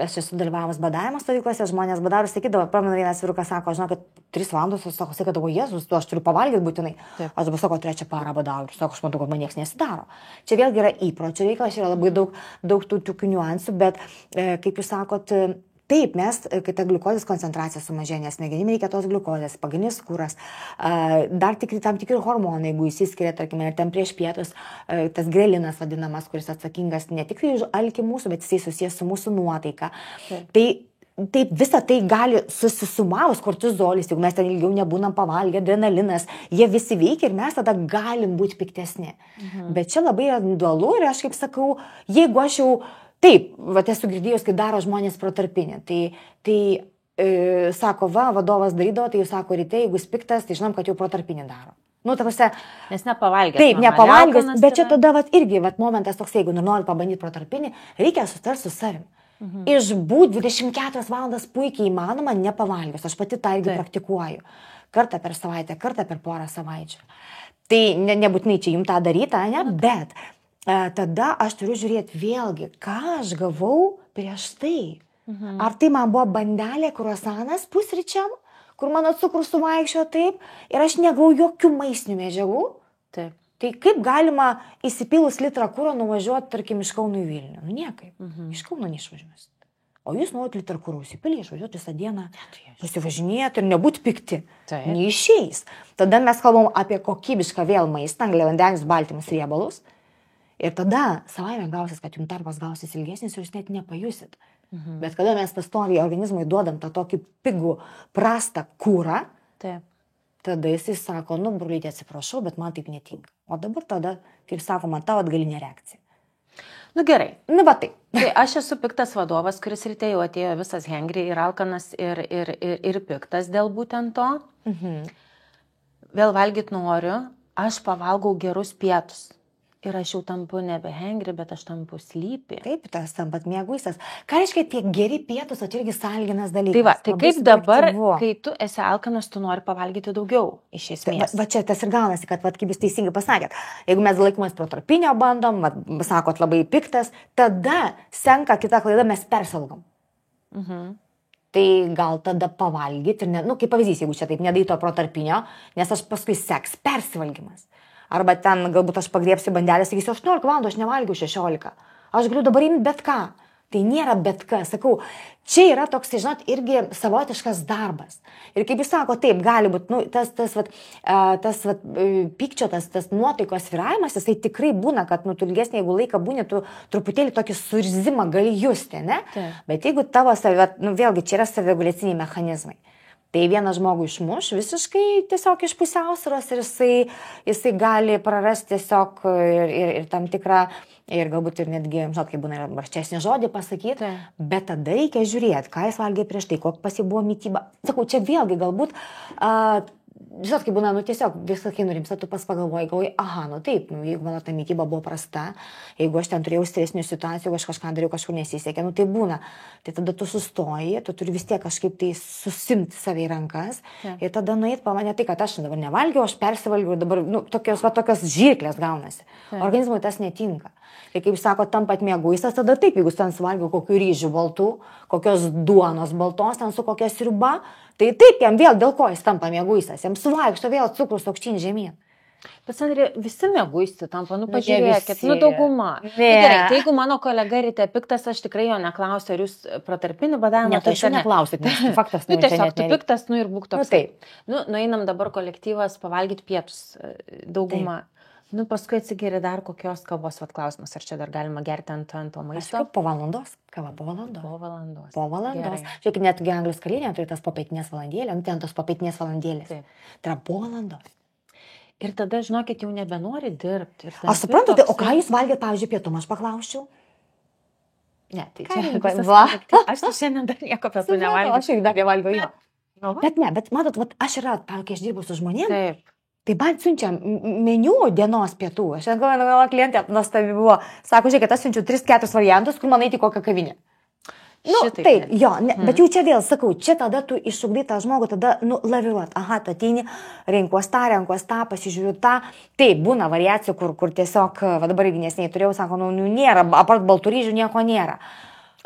S2: aš esu dalyvavus badavimo stovyklose, žmonės badavus, sakydavo, pamenu, vienas vyrukas sako, žinau, kad 3 valandos, aš sako, sakydavo, Jėzus, aš turiu pavalgyti būtinai. Taip. Aš dabar sako, 3 parą badavau ir sako, aš matau, kad man niekas nesidaro. Čia vėlgi yra įpročio reikalas, yra labai daug tų tokių niuansų, bet kaip jūs sakot, taip, mes, kai ta gliukozės koncentracija sumažėja, nes smegenim reikia tos gliukozės, pagrindinis kuras, dar tam tikri hormonai, jeigu įsiskiria, tarkime, ir ten prieš pietus, tas grelinas vadinamas, kuris atsakingas ne tik už alkį mūsų, bet jisai susijęs su mūsų nuotaika. Taip, visa tai gali susisumavus kortizolis, jeigu mes ten ilgiau nebūnam pavalgę, adrenalinas, jie visi veikia ir mes tada galim būti piktesni. Bet čia labai individualu ir aš kaip sakau, jeigu aš jau taip, esu girdėjus, kai daro žmonės protarpinį, tai sako, vadovas darydavo, tai jūs sako ryte, jeigu jis piktas, tai žinom, kad jau protarpinį daro.
S1: Nes nepavalgęs.
S2: Taip, nepavalgęs, bet čia tada irgi momentas toks, jeigu nori pabandyti protarpinį, reikia sutarti su savim. Išbūt 24 valandas puikiai įmanoma nepavalgęs, aš pati tą irgi praktikuoju. Kartą per savaitę, kartą per porą savaičių. Tai nebūtinai čia jums tą daryta, bet tada aš turiu žiūrėti vėlgi, ką aš gavau prieš tai. Ar tai man buvo bandelė kruasanas pusryčiam, kur mano cukrus suvaikščiojo taip ir aš negavau jokių maistinių medžiagų.
S1: Taip.
S2: Tai kaip galima įsipilus litrą kuro nuvažiuoti, tarkim, iš Kauno į Vilnių? Niekaip. Iš Kauno neišvažiuosit. O jūs norit litrą kuro įsipilį, išvažiuoti visą dieną, pasivažinėti ir nebūti pikti. Neišeis. Tada mes kalbam apie kokybišką vėl maistą, angliavandenius, baltymus, riebalus. Ir tada savaime gausis, kad jums tarpas gausis ilgesnis ir jūs net nepajusit. Bet kada mes pastoviai organizmui duodam tą tokį pigų, prastą kūrą, tada jisai sako, brolytė, atsiprašau, bet man taip netinka. O dabar tada, kaip sakoma, tavo atgalinė reakcija.
S1: Gerai.
S2: Va taip.
S1: Tai aš esu piktas vadovas, kuris ryte jau atėjo visas hangry ir alkanas ir piktas dėl būtent to. Vėl valgyt noriu, aš pavalgau gerus pietus. Ir aš jau tampu nebe hangry, bet aš tampu sleepy.
S2: Taip, tas tampat mieguistas. Ką reiškia tie geri pietus, o čia irgi sąlyginas dalykas.
S1: Tai kaip dabar, kai tu esi alkanas, tu nori pavalgyti daugiau iš esmės.
S2: Va čia tas ir gaunasi, kad kaip jūs teisingai pasakėt, jeigu mes laikomės protarpinio bandom, sakot labai piktas, tada senka kita klaida, mes persalgom. Tai gal tada pavalgyti ir, kaip pavyzdys, jeigu čia taip nedaryt to protarpinio, nes aš paskui seks persivalgymas. Arba ten galbūt aš pagriepsiu bandelę, sakysiu, 18 valandų, aš nevalgiau 16. Aš galiu dabar imti bet ką. Tai nėra bet kas. Sakau, čia yra toks, žinot, irgi savotiškas darbas. Ir kaip jūs sako, taip, gali būti, nu, tas pykčio, tas nuotaikos sviravimas, jisai tikrai būna, kad, nu, tu ilgesnį, jeigu laiką būni, tu truputėlį tokį suirzimą gali justi, ne?
S1: Taip.
S2: Bet jeigu tavo, nu, vėlgi, čia yra savireguliaciniai mechanizmai. Tai vieną žmogų išmuš visiškai tiesiog iš pusiausvyros ir jisai gali prarasti tiesiog ir tam tikrą, ir galbūt ir netgi, žinot, kaip būna, ir barščesnį žodį pasakyti, bet tada reikia žiūrėti, ką jis valgė prieš tai, kokia pas jį buvo mityba. Sakau, čia vėlgi galbūt, žinot, kaip būna, nu tiesiog visą kai nurimsta, tu pagalvoji, aha, nu taip, nu, jeigu mano ta mityba buvo prasta, jeigu aš ten turėjau stresinių situacijų, aš kažką dariau, kažkur nesisekė, nu tai būna. Tai tada tu sustoji, tu turi vis tiek kažkaip tai susimti save į rankas ir tada nueit pamanė tai, kad aš dabar nevalgiau, aš persivalgiau ir dabar, nu, tokios žirklės gaunasi. Organizmui tas netinka. Tai kaip sako, tampat mieguistas, tada taip, jeigu ten suvalgiau kokių ryžių baltų, kokios duonos baltos, ten su kokia sriuba, tai taip, jam vėl dėl ko jis tampa mieguistas, jam suvaikšto vėl cukrus aukštyn žemyn.
S1: Bet, Sandrė, visi mieguisti tampa, nu pažiūrėkit, nu dauguma. Nu, gerai, tai jeigu mano kolega ryte piktas, aš tikrai jo neklausiu, ar jūs protarpinį badavimą.
S2: Ne, tai aš neklausiu, nes faktas,
S1: nu tiesiog tu piktas, nu ir būk toks.
S2: Nu taip.
S1: Nu, nueinam dabar kolektyvas pavalgyti pietus, dauguma. Taip. Nu, paskui atsigeri dar kokios kavos, vat klausimas, ar čia dar galima gerti ant to maisto?
S2: Po valandos. Kava po valandos.
S1: Po valandos.
S2: Žiūrėk, net Anglijos karalienė turi tas popietinės valandėlės, ten tos popietinės valandėlės. Tai yra po valandos.
S1: Ir tada, žinokit, jau nebenori dirbti.
S2: Aš suprantu, o ką jūs valgėte, pavyzdžiui, pietum, aš paklausčiau?
S1: Ne, tai čia aš šiandien dar nieko pietų nevalgiau.
S2: Aš irgi dar nevalgiau jo. Bet ne, bet matot, aš yra, kai aš dirbu su žmonėm, tai man siunčia meniu dienos pietų. Aš galvoju, klientė nuostabi buvo. Sako, žiūrėk, aš siunčiu 3-4 variantus, kur man eiti kokią kavinę. Nu, taip, jo, ne, bet jau čia vėl sakau, čia tada tu išugdai tą žmogų, tada, nu, laviruot. Aha, tu ateini, renkuos tą, pasižiūriu tą. Taip, būna variacijų, kur tiesiog, va dabar irgi nesiniai turėjau, sako, nu, nėra, apart balturyžių nieko nėra.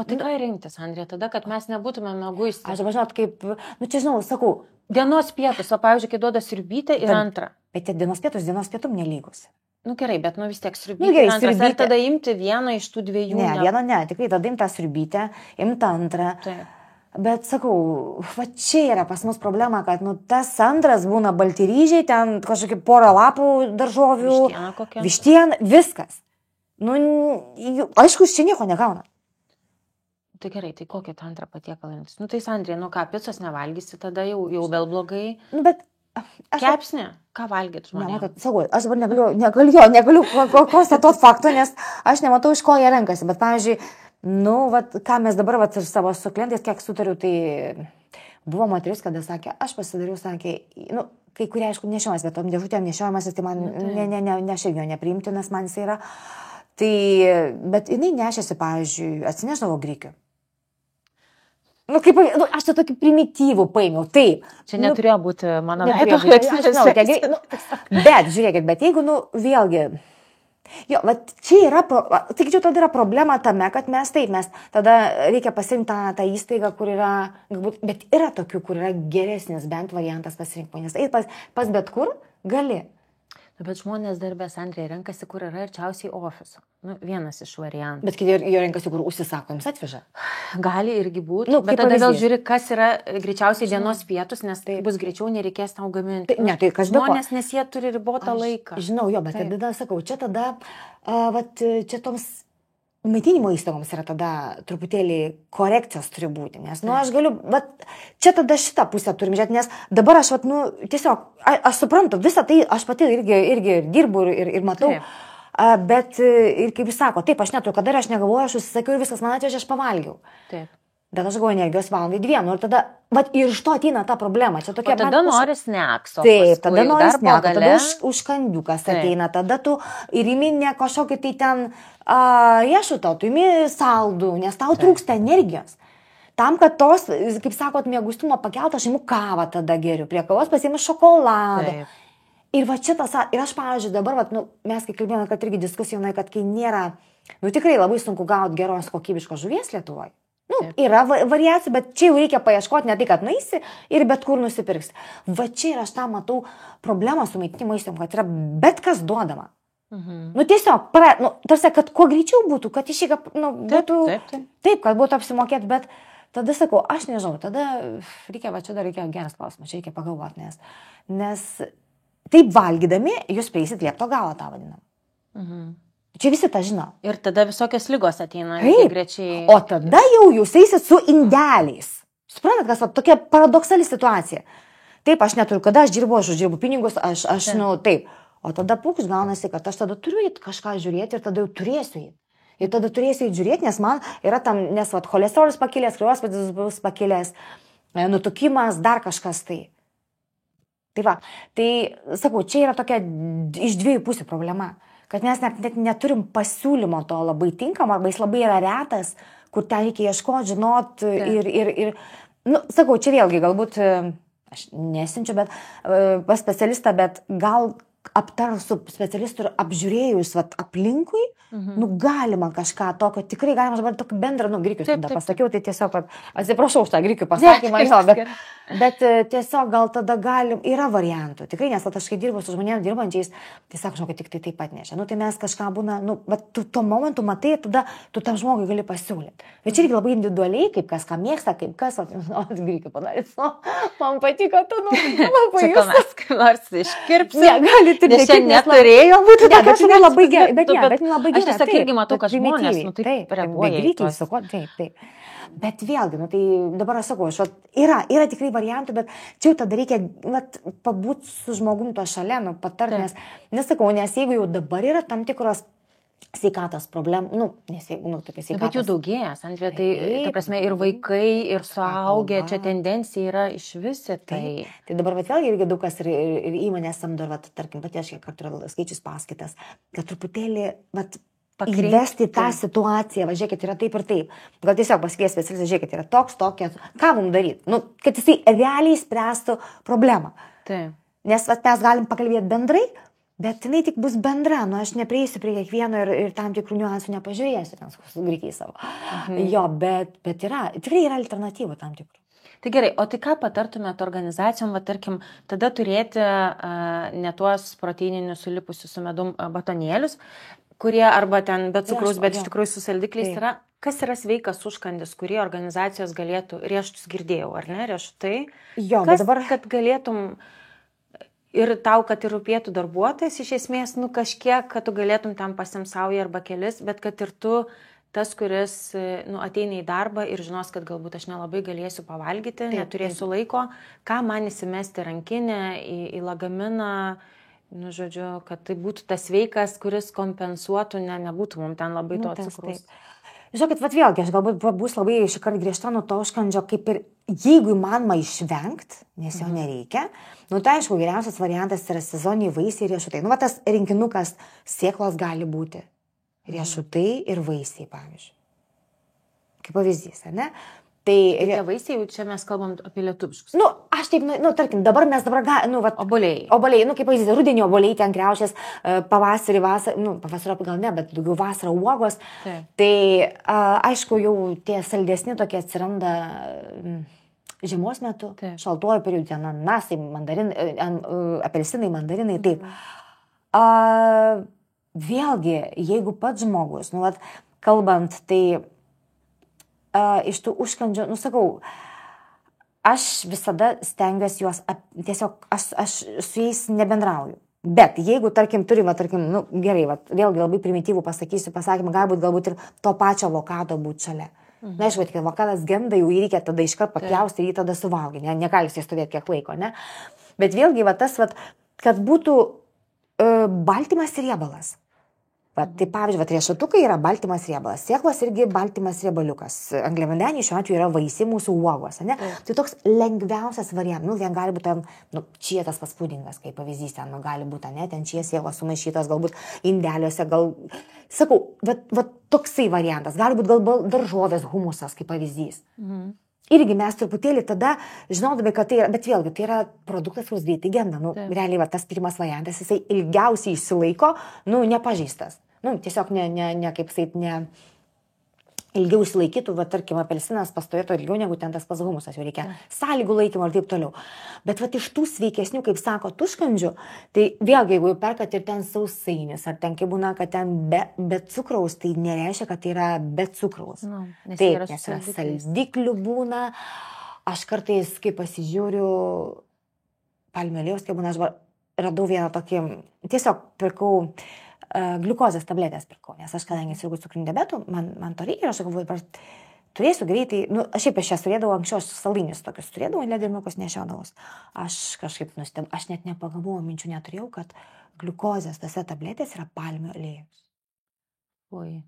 S1: O tai ką rinktis, Andrė, tada, kad mes nebūtume mieguisti?
S2: Aš dabar žinot, kaip, nu, čia žinau, sakau.
S1: Dienos pietus, o pavyzdžiui, kai duoda sriubytę ir antrą.
S2: Bet dienos pietum nelygus.
S1: Nu gerai, bet nu vis tiek sriubytė ir antras. Ar tada imti vieną iš tų dviejų?
S2: Ne, tikrai tada imti tą sriubytę, imti antrą. Taip. Bet sakau, va čia yra pas mus problema, kad nu, tas antras būna balti ryžiai, ten kažkokie porą lapų daržovių, vištiena, viskas. Nu, aišku, čia nieko negauna.
S1: Tai gerai, tai kokią tą antrą patiekalą rinktis? Nu tai Sandrė, nu ką, picos nevalgysi, tada jau vėl blogai.
S2: Nu, bet
S1: kepsnį, ką valgyt žmonėms?
S2: Ne, sakau, aš dabar negaliu konstatuoti fakto, nes aš nematau, iš ko jie renkasi. Bet, pavyzdžiui, nu, vat, ką mes dabar vat, savo su klientais, kiek sutariu, tai buvo moteris, kada sakė, aš pasidariau, sakė, nu, kai kurie, aišku, nešiojamas, bet tom dėžutėm nešiojamas, tai man aš irgi jo nepriimtinas, man jis yra. Tai, bet jinai nešėsi, pavyzdžiui, atsineždavo grikių. Nu, kaip, nu, aš čia tokį primityvų paėmiau, taip.
S1: Čia neturėjo būti mano veido.
S2: Bet, žiūrėkit, bet jeigu, nu, vėlgi, jo, bet čia yra, sakyčiau, tada yra problema tame, kad mes tada reikia pasirinkti tą įstaigą, kur yra, galbūt, bet yra tokių, kur yra geresnis bent variantas pasirinkti, nes pas bet kur gali.
S1: Bet žmonės darbės, Andrė, renkasi, kur yra arčiausiai ofiso. Nu, vienas iš variantų.
S2: Bet kiti jo renkasi, kur užsisako, jums atveža.
S1: Gali irgi būti. Nu, bet tada vėl žiūri, kas yra greičiausiai dienos pietus, nes tai bus greičiau, nereikės tau gaminti.
S2: Ne, tai kas
S1: žmonės, nes jie turi ribotą laiką.
S2: Žinau, jo, bet tada sakau, čia tada, čia toms maitinimo įstaigoms yra tada truputėlį korekcijos turi būti, nes, nu, aš galiu, bet čia tada šitą pusę turim žiūrėti, nes dabar aš, nu, tiesiog, aš suprantu, visą tai aš pati irgi dirbu ir matau, bet ir kaip jis sako, taip, aš neturiu, kada aš negalvoju, aš užsisakiau ir viskas man atvežė, aš pavalgiau. Taip. Bet aš galvoju energijos valandai 2, ir tada, bet ir iš to ateina ta problema. Čia tokia,
S1: tada nori snekso.
S2: Taip, tada nori snekso, tada užkandiukas ateina, tada tu ir įminė kažkokį tai ten riešutą, tu įmi saldų, nes tau trūksta energijos. Tam, kad tos, kaip sakot, mieguistumą pakeltą, aš imu kavą tada geriu, prie kavos pasiimu šokoladą. Ir va šitas, ir aš, pavyzdžiui, dabar, va, nu, mes kai kalbėjome, kad irgi diskusijų, kad kai nėra, nu tikrai labai sunku gauti geros kokybiškos žuvies Lietuvoje. Nu, yra variacijų, bet čia jau reikia paieškoti, ne tai, kad nueisi ir bet kur nusipirksi. Va čia ir aš tą matau problemą su maitinimo įstaigom, kad yra bet kas duodama. Nu, tiesiog, tarsi, kad kuo greičiau būtų, kad išėga, būtų, taip, kad būtų apsimokėti, bet tada sakau, aš nežinau, tada reikia, va čia dar reikia geras klausimas, čia reikia pagalvoti, nes taip valgydami, jūs prieisit liepto galą tą vadinam. Čia visi tą žino.
S1: Ir tada visokios lygos ateina.
S2: Grečiai. O tada jau jūs eisit su indeliais. Suprantat, kas, tokia paradoksali situacija. Taip, aš neturiu, kada aš dirbu pinigus, aš taip. O tada pūks gaunasi, kad aš tada turiu kažką žiūrėti ir tada jau turėsiu jį. Ir tada turėsiu jį žiūrėti, nes man yra tam, nes cholesterolis pakilęs, kraujospūdis bus pakilęs, nutukimas, dar kažkas tai. Tai va, tai sakau, čia yra tokia iš dviejų pusių problema, kad mes net neturim pasiūlymo to labai tinkamo, arba jis labai yra retas, kur ten reikia ieškoti, žinot ir sakau, čia vėlgi galbūt, aš nesinčiu, bet pas specialistą, bet gal aptarus su specialistu ir apžiūrėjus aplinkui, galima kažką tokio, tikrai galima dabar tokį bendrą, grikius tada pasakiau, tai tiesiog, atsiprašau už tą grikių pasakymą, bet tiesiog gal tada yra variantų, tikrai, nes aš kai dirbu su žmonėmis dirbančiais, tai sako, žinau, kad tik tai taip atnešia, tai mes kažką būna, bet tu tuo momentu matai, tada tu tam žmogui gali pasiūlyti, bet čia irgi labai individualiai, kaip kas ką mėgsta, kaip kas, grikių padarys, man patiko, tu, labai jūs.
S1: Kaip nors iškirpsi.
S2: Nes
S1: čia neturėjo būti.
S2: Bet labai gerai, bet labai gerai.
S1: Aš tiesiog irgi matau, kad žmonės, taip reaguoja.
S2: Taip. Bet vėlgi, tai dabar aš sakau, yra tikrai variantų, bet čia jau tada reikia pabūti su žmogum to šalia, patarti, nesakau, nes jeigu jau dabar yra tam tikros sveikatos problemų, tokia sveikatos.
S1: Bet jų daugėja, Sandrija, tai ta prasme ir vaikai, ir suaugę, čia tendencija yra iš visi. Tai
S2: dabar vėlgi irgi daug kas ir įmonės samdo, tarkim, pati aš kartu yra skaičius paskaitas, kad truputėlį, įvesti tą situaciją, žiūrėkit, yra taip ir taip. Gal tiesiog pasikvies specialistas, žiūrėkit, yra tokia, ką mums daryti? Kad jisai realiai spręstų problemą.
S1: Taip.
S2: Nes mes galim pakalbėti bendrai, bet jinai tik bus bendra, aš neprieisiu prie kiekvieno ir tam tikrų niuansų nepažiūrėsiu, ten su grikiai savo. Jo, bet tikrai yra alternatyvų tam tikrų.
S1: Tai gerai, o tai ką patartumėt organizacijom, tarkim, tada turėti ne tuos proteininius sulipusius su medum batonėlius, kurie arba ten be cukraus, bet iš tikrųjų su saldikliais yra. Kas yra sveikas užkandis, kurį organizacijos galėtų, riešutus girdėjau, ar ne, riešutai?
S2: Jo,
S1: bet dabar, kad galėtum ir tau, kad ir rūpėtų darbuotojas, iš esmės, kažkiek, kad tu galėtum tam pasimsauja arba kelis, bet kad ir tu, tas, kuris ateina į darbą ir žinos, kad galbūt aš nelabai galėsiu pavalgyti, neturėsiu laiko, ką man įsimesti rankinę, į lagaminą, žodžiu, kad tai būtų tas sveikas, kuris kompensuotų, nebūtų mums ten labai to cukraus.
S2: Žinokit, vėlgi, aš galbūt bus labai šįkart griežta nuo to užkandžio, kaip ir jeigu įmanoma išvengti, nes jo nereikia, tai aišku, geriausias variantas yra sezoniniai vaisiai ir riešutai. Tas rinkinukas sėklos gali būti riešutai ir vaisiai, pavyzdžiui. Kaip pavyzdys, ar ne? Tai
S1: vaisiai, čia mes kalbam apie lietuviškus.
S2: Aš taip, tarkim, dabar
S1: Obuoliai.
S2: Obuoliai, kaip pavyzdys, rudenio obuoliai ten kriaušės, pavasarį, pavasario gal ne, bet daugiau vasarą uogos. Tai, aišku, jau tie saldesni tokie atsiranda žiemos metu, šaltuoju periodu, ananasai, apelsinai, mandarinai, taip. Vėlgi, jeigu pats žmogus, kalbant, tai iš tų užkandžių, sakau, aš visada stengiuosi juos, tiesiog aš su jais nebendrauju. Bet jeigu, tarkim, turime, gerai, vėlgi labai primityvų pasakymą, galbūt ir to pačio avokado būti šalia. Na, aišku, kad avokadas genda, jau jį reikia tada iškart papjausti ir jį tada suvalgyti, negali jis stovėti kiek laiko, ne? Bet vėlgi, tas, kad būtų baltymas ir riebalas. Tai pavyzdžiui, riešutukai yra baltymas riebalas, sėklos irgi baltymas riebaliukas, angliavandeniai šiuo atveju yra vaisiai mūsų uogos, ne? Tai toks lengviausias variantas, ten gali būti, čia tas pats pudingas, kaip pavyzdys, ten gali būti, ne, ten čia sėklos sumaišytos, galbūt indeliuose, sakau, toksai variantas, gali būti gal daržovės, humusas, kaip pavyzdys. Irgi mes truputėlį tada žinodami, kad tai yra, bet vėlgi, tai yra produktas, kuris greitai genda. Realiai, tas pirmas variantas, jisai ilgiausiai išsilaiko, nepažeistas. Tiesiog kaip sakyt, ilgiau išsilaikytų, va, tarkim, apelsinas pastovėtų ilgiau negu ten tas pats humusas, jau reikia sąlygų laikymo ir taip toliau. Bet va, iš tų sveikesnių, kaip sako, užkandžių, tai vėlgi, jeigu perkat ir ten sausainis, ar ten, kai būna, kad ten be cukraus, tai nereiškia, kad tai yra be cukraus. Taip, nes yra saldiklių būna. Aš kartais, kai pasižiūriu palmių aliejaus, kai būna, aš radau vieną tokį, tiesiog pirkau gliukozės tabletės pirkau, nes aš kadangi sirgu cukriniu diabetu, man to reikia ir aš galvoju, turėsiu greitai, aš šiaip aš jas turėdavau, anksčiau aš saldainius tokius turėdavau, lediniukus nešiodavau. Aš kažkaip aš net nepagalvojau, minčių neturėjau, kad gliukozės tose tabletės yra palmių aliejus.
S1: Oi.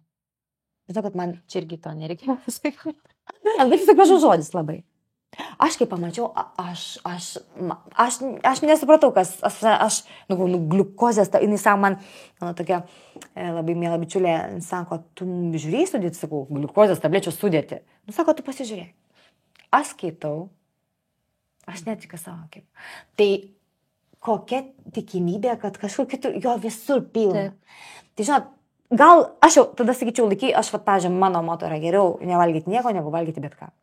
S2: Žinau, kad man...
S1: Čia irgi to nereikia pasakyti.
S2: Bet jis gražus žodis labai. Aš kai pamačiau, aš nesupratau, kas, gliukozės, jinai sako man, tokia labai mėla bičiulė, sako, tu žiūrėjai sudėti, sakau, gliukozės tablečių sudėti. Sako, tu pasižiūrėjai. Aš skaitau, aš netikiu savo kaip. Tai kokia tikimybė, kad kažkur kitur, jo visur pilna. Tai žinot, gal aš jau tada sakyčiau, aš pažiūrėjau, mano moto yra geriau nevalgyti nieko, negu valgyti bet ką.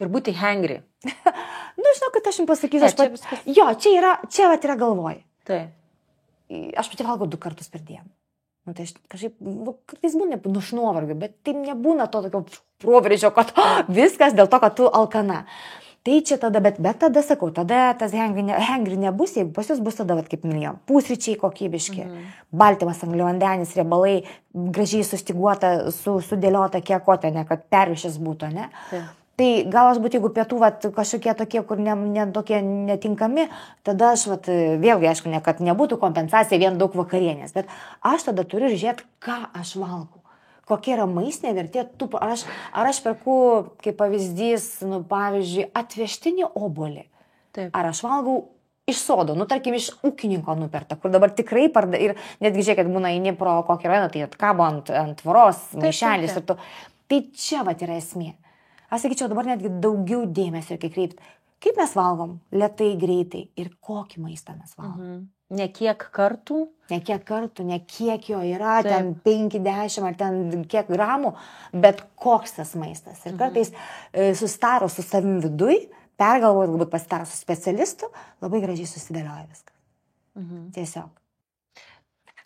S1: Ir būti hangry.
S2: Žinau, kad aš jums pasakysiu, čia yra galvoj.
S1: Taip.
S2: Aš pati valgau 2 kartus per dieną. Tai aš kažkaip, kartais būna nuovargio, bet tai nebūna to tokio proveržio, kad viskas dėl to, kad tu alkana. Tai čia tada, bet tada sakau, tada tas hangry nebus, jeigu pas jūs bus tada, kaip minėjau, pusryčiai kokybiški, baltymas, angliavandenis, riebalai, gražiai sustiguota, sudėliota kiekotė, ne, kad pervišęs būtų, ne? Taip. Tai gal aš būtų, jeigu pietų kažkokie tokie, kur tokie netinkami, tada aš vėlgi, aišku, kad nebūtų kompensacija vien daug vakarienės, bet aš tada turiu žiūrėti, ką aš valgau, kokia yra maistinė vertė, ar aš perku, kaip pavyzdys, pavyzdžiui, atvežtinį obuolį, ar aš valgau iš sodo, tarkim, iš ūkininko nuperta, kur dabar tikrai ir netgi žiūrėkit, būna eini pro kokį rajoną, tai atkabo ant tvoros, maišelis ir tu. Tai čia yra esmė. Aš sakyčiau, dabar netgi daugiau dėmesio reikia kreipti. Kaip mes valgom? Lėtai, greitai. Ir kokį maistą mes valgom?
S1: Ne kiek kartų?
S2: Ne kiek jo yra, ten 5-10 ar ten kiek gramų, bet koks tas maistas. Ir kartais susitaro su savim viduj, pergalvojant, galbūt pasitaro su specialistu, labai gražiai susidėlioja viskas. Tiesiog.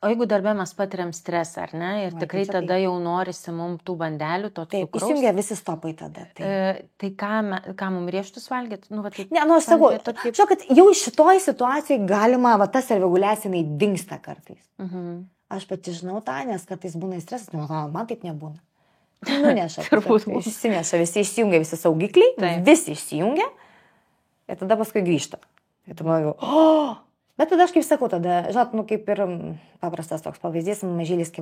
S1: O jeigu darbė mes patiriam stresą, ar ne? Ir tikrai tada jau norisi mums tų bandelių, to cukraus.
S2: Taip, įsijungia visi stopai tada.
S1: Tai ką mums riešutus valgyti?
S2: Ne, aš sakau, kad jau šitoj situacijai galima, tas savireguliacija, jinai dingsta kartais. Aš pati žinau tą, nes kartais būna stresas, man taip nebūna. Nuneša. Išsineša, visi išsijungia, visi saugikliai, visi išsijungia ir tada paskui grįžta. Ir tada galvoju, bet tada aš kaip sakau, žinot, kaip ir paprastas toks pavyzdys, mažylis, kai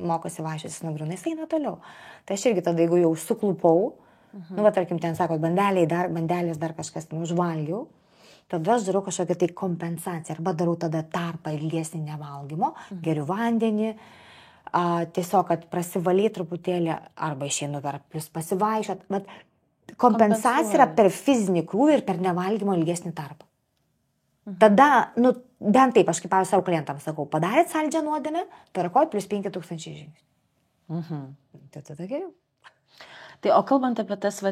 S2: mokosi vaikščioti nugrūnais, eina toliau. Tai aš irgi tada, jeigu jau suklupau, tarkim, ten sako, bandelės dar kažkas, užvalgiau, tada aš darau kažkokią tai kompensaciją, arba darau tada tarpą ilgesnį nevalgymo, geriu vandenį, tiesiog, kad prasivalyt truputėlį, arba išeinu per plus pasivaikščiot, bet kompensacija yra per fizinį krūvį ir per nevalgymo ilgesnį tarpą. Tada, bent taip, aš kaip savo klientams sakau, padarėt saldžią nuodėmę, tvarkoj plus 5000 žingsnių. Tai tada geriau.
S1: Tai o kalbant apie tas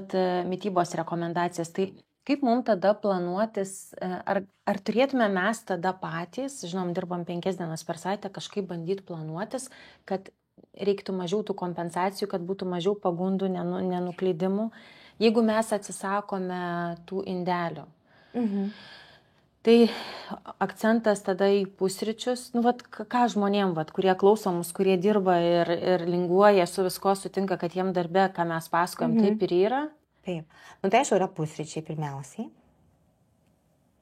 S1: mitybos rekomendacijas, tai kaip mums tada planuotis, ar turėtume mes tada patys, žinom, dirbam 5 dienas per savaitę, kažkaip bandyti planuotis, kad reiktų mažiau tų kompensacijų, kad būtų mažiau pagundų, nenuklydimų, jeigu mes atsisakome tų indelių. Tai akcentas tada į pusryčius, ką žmonėm, kurie klauso mus, kurie dirba ir linguoja su visko, sutinka, kad jiem darbe, ką mes pasakojam, taip ir yra.
S2: Taip. Tai aišku, yra pusryčiai pirmiausiai.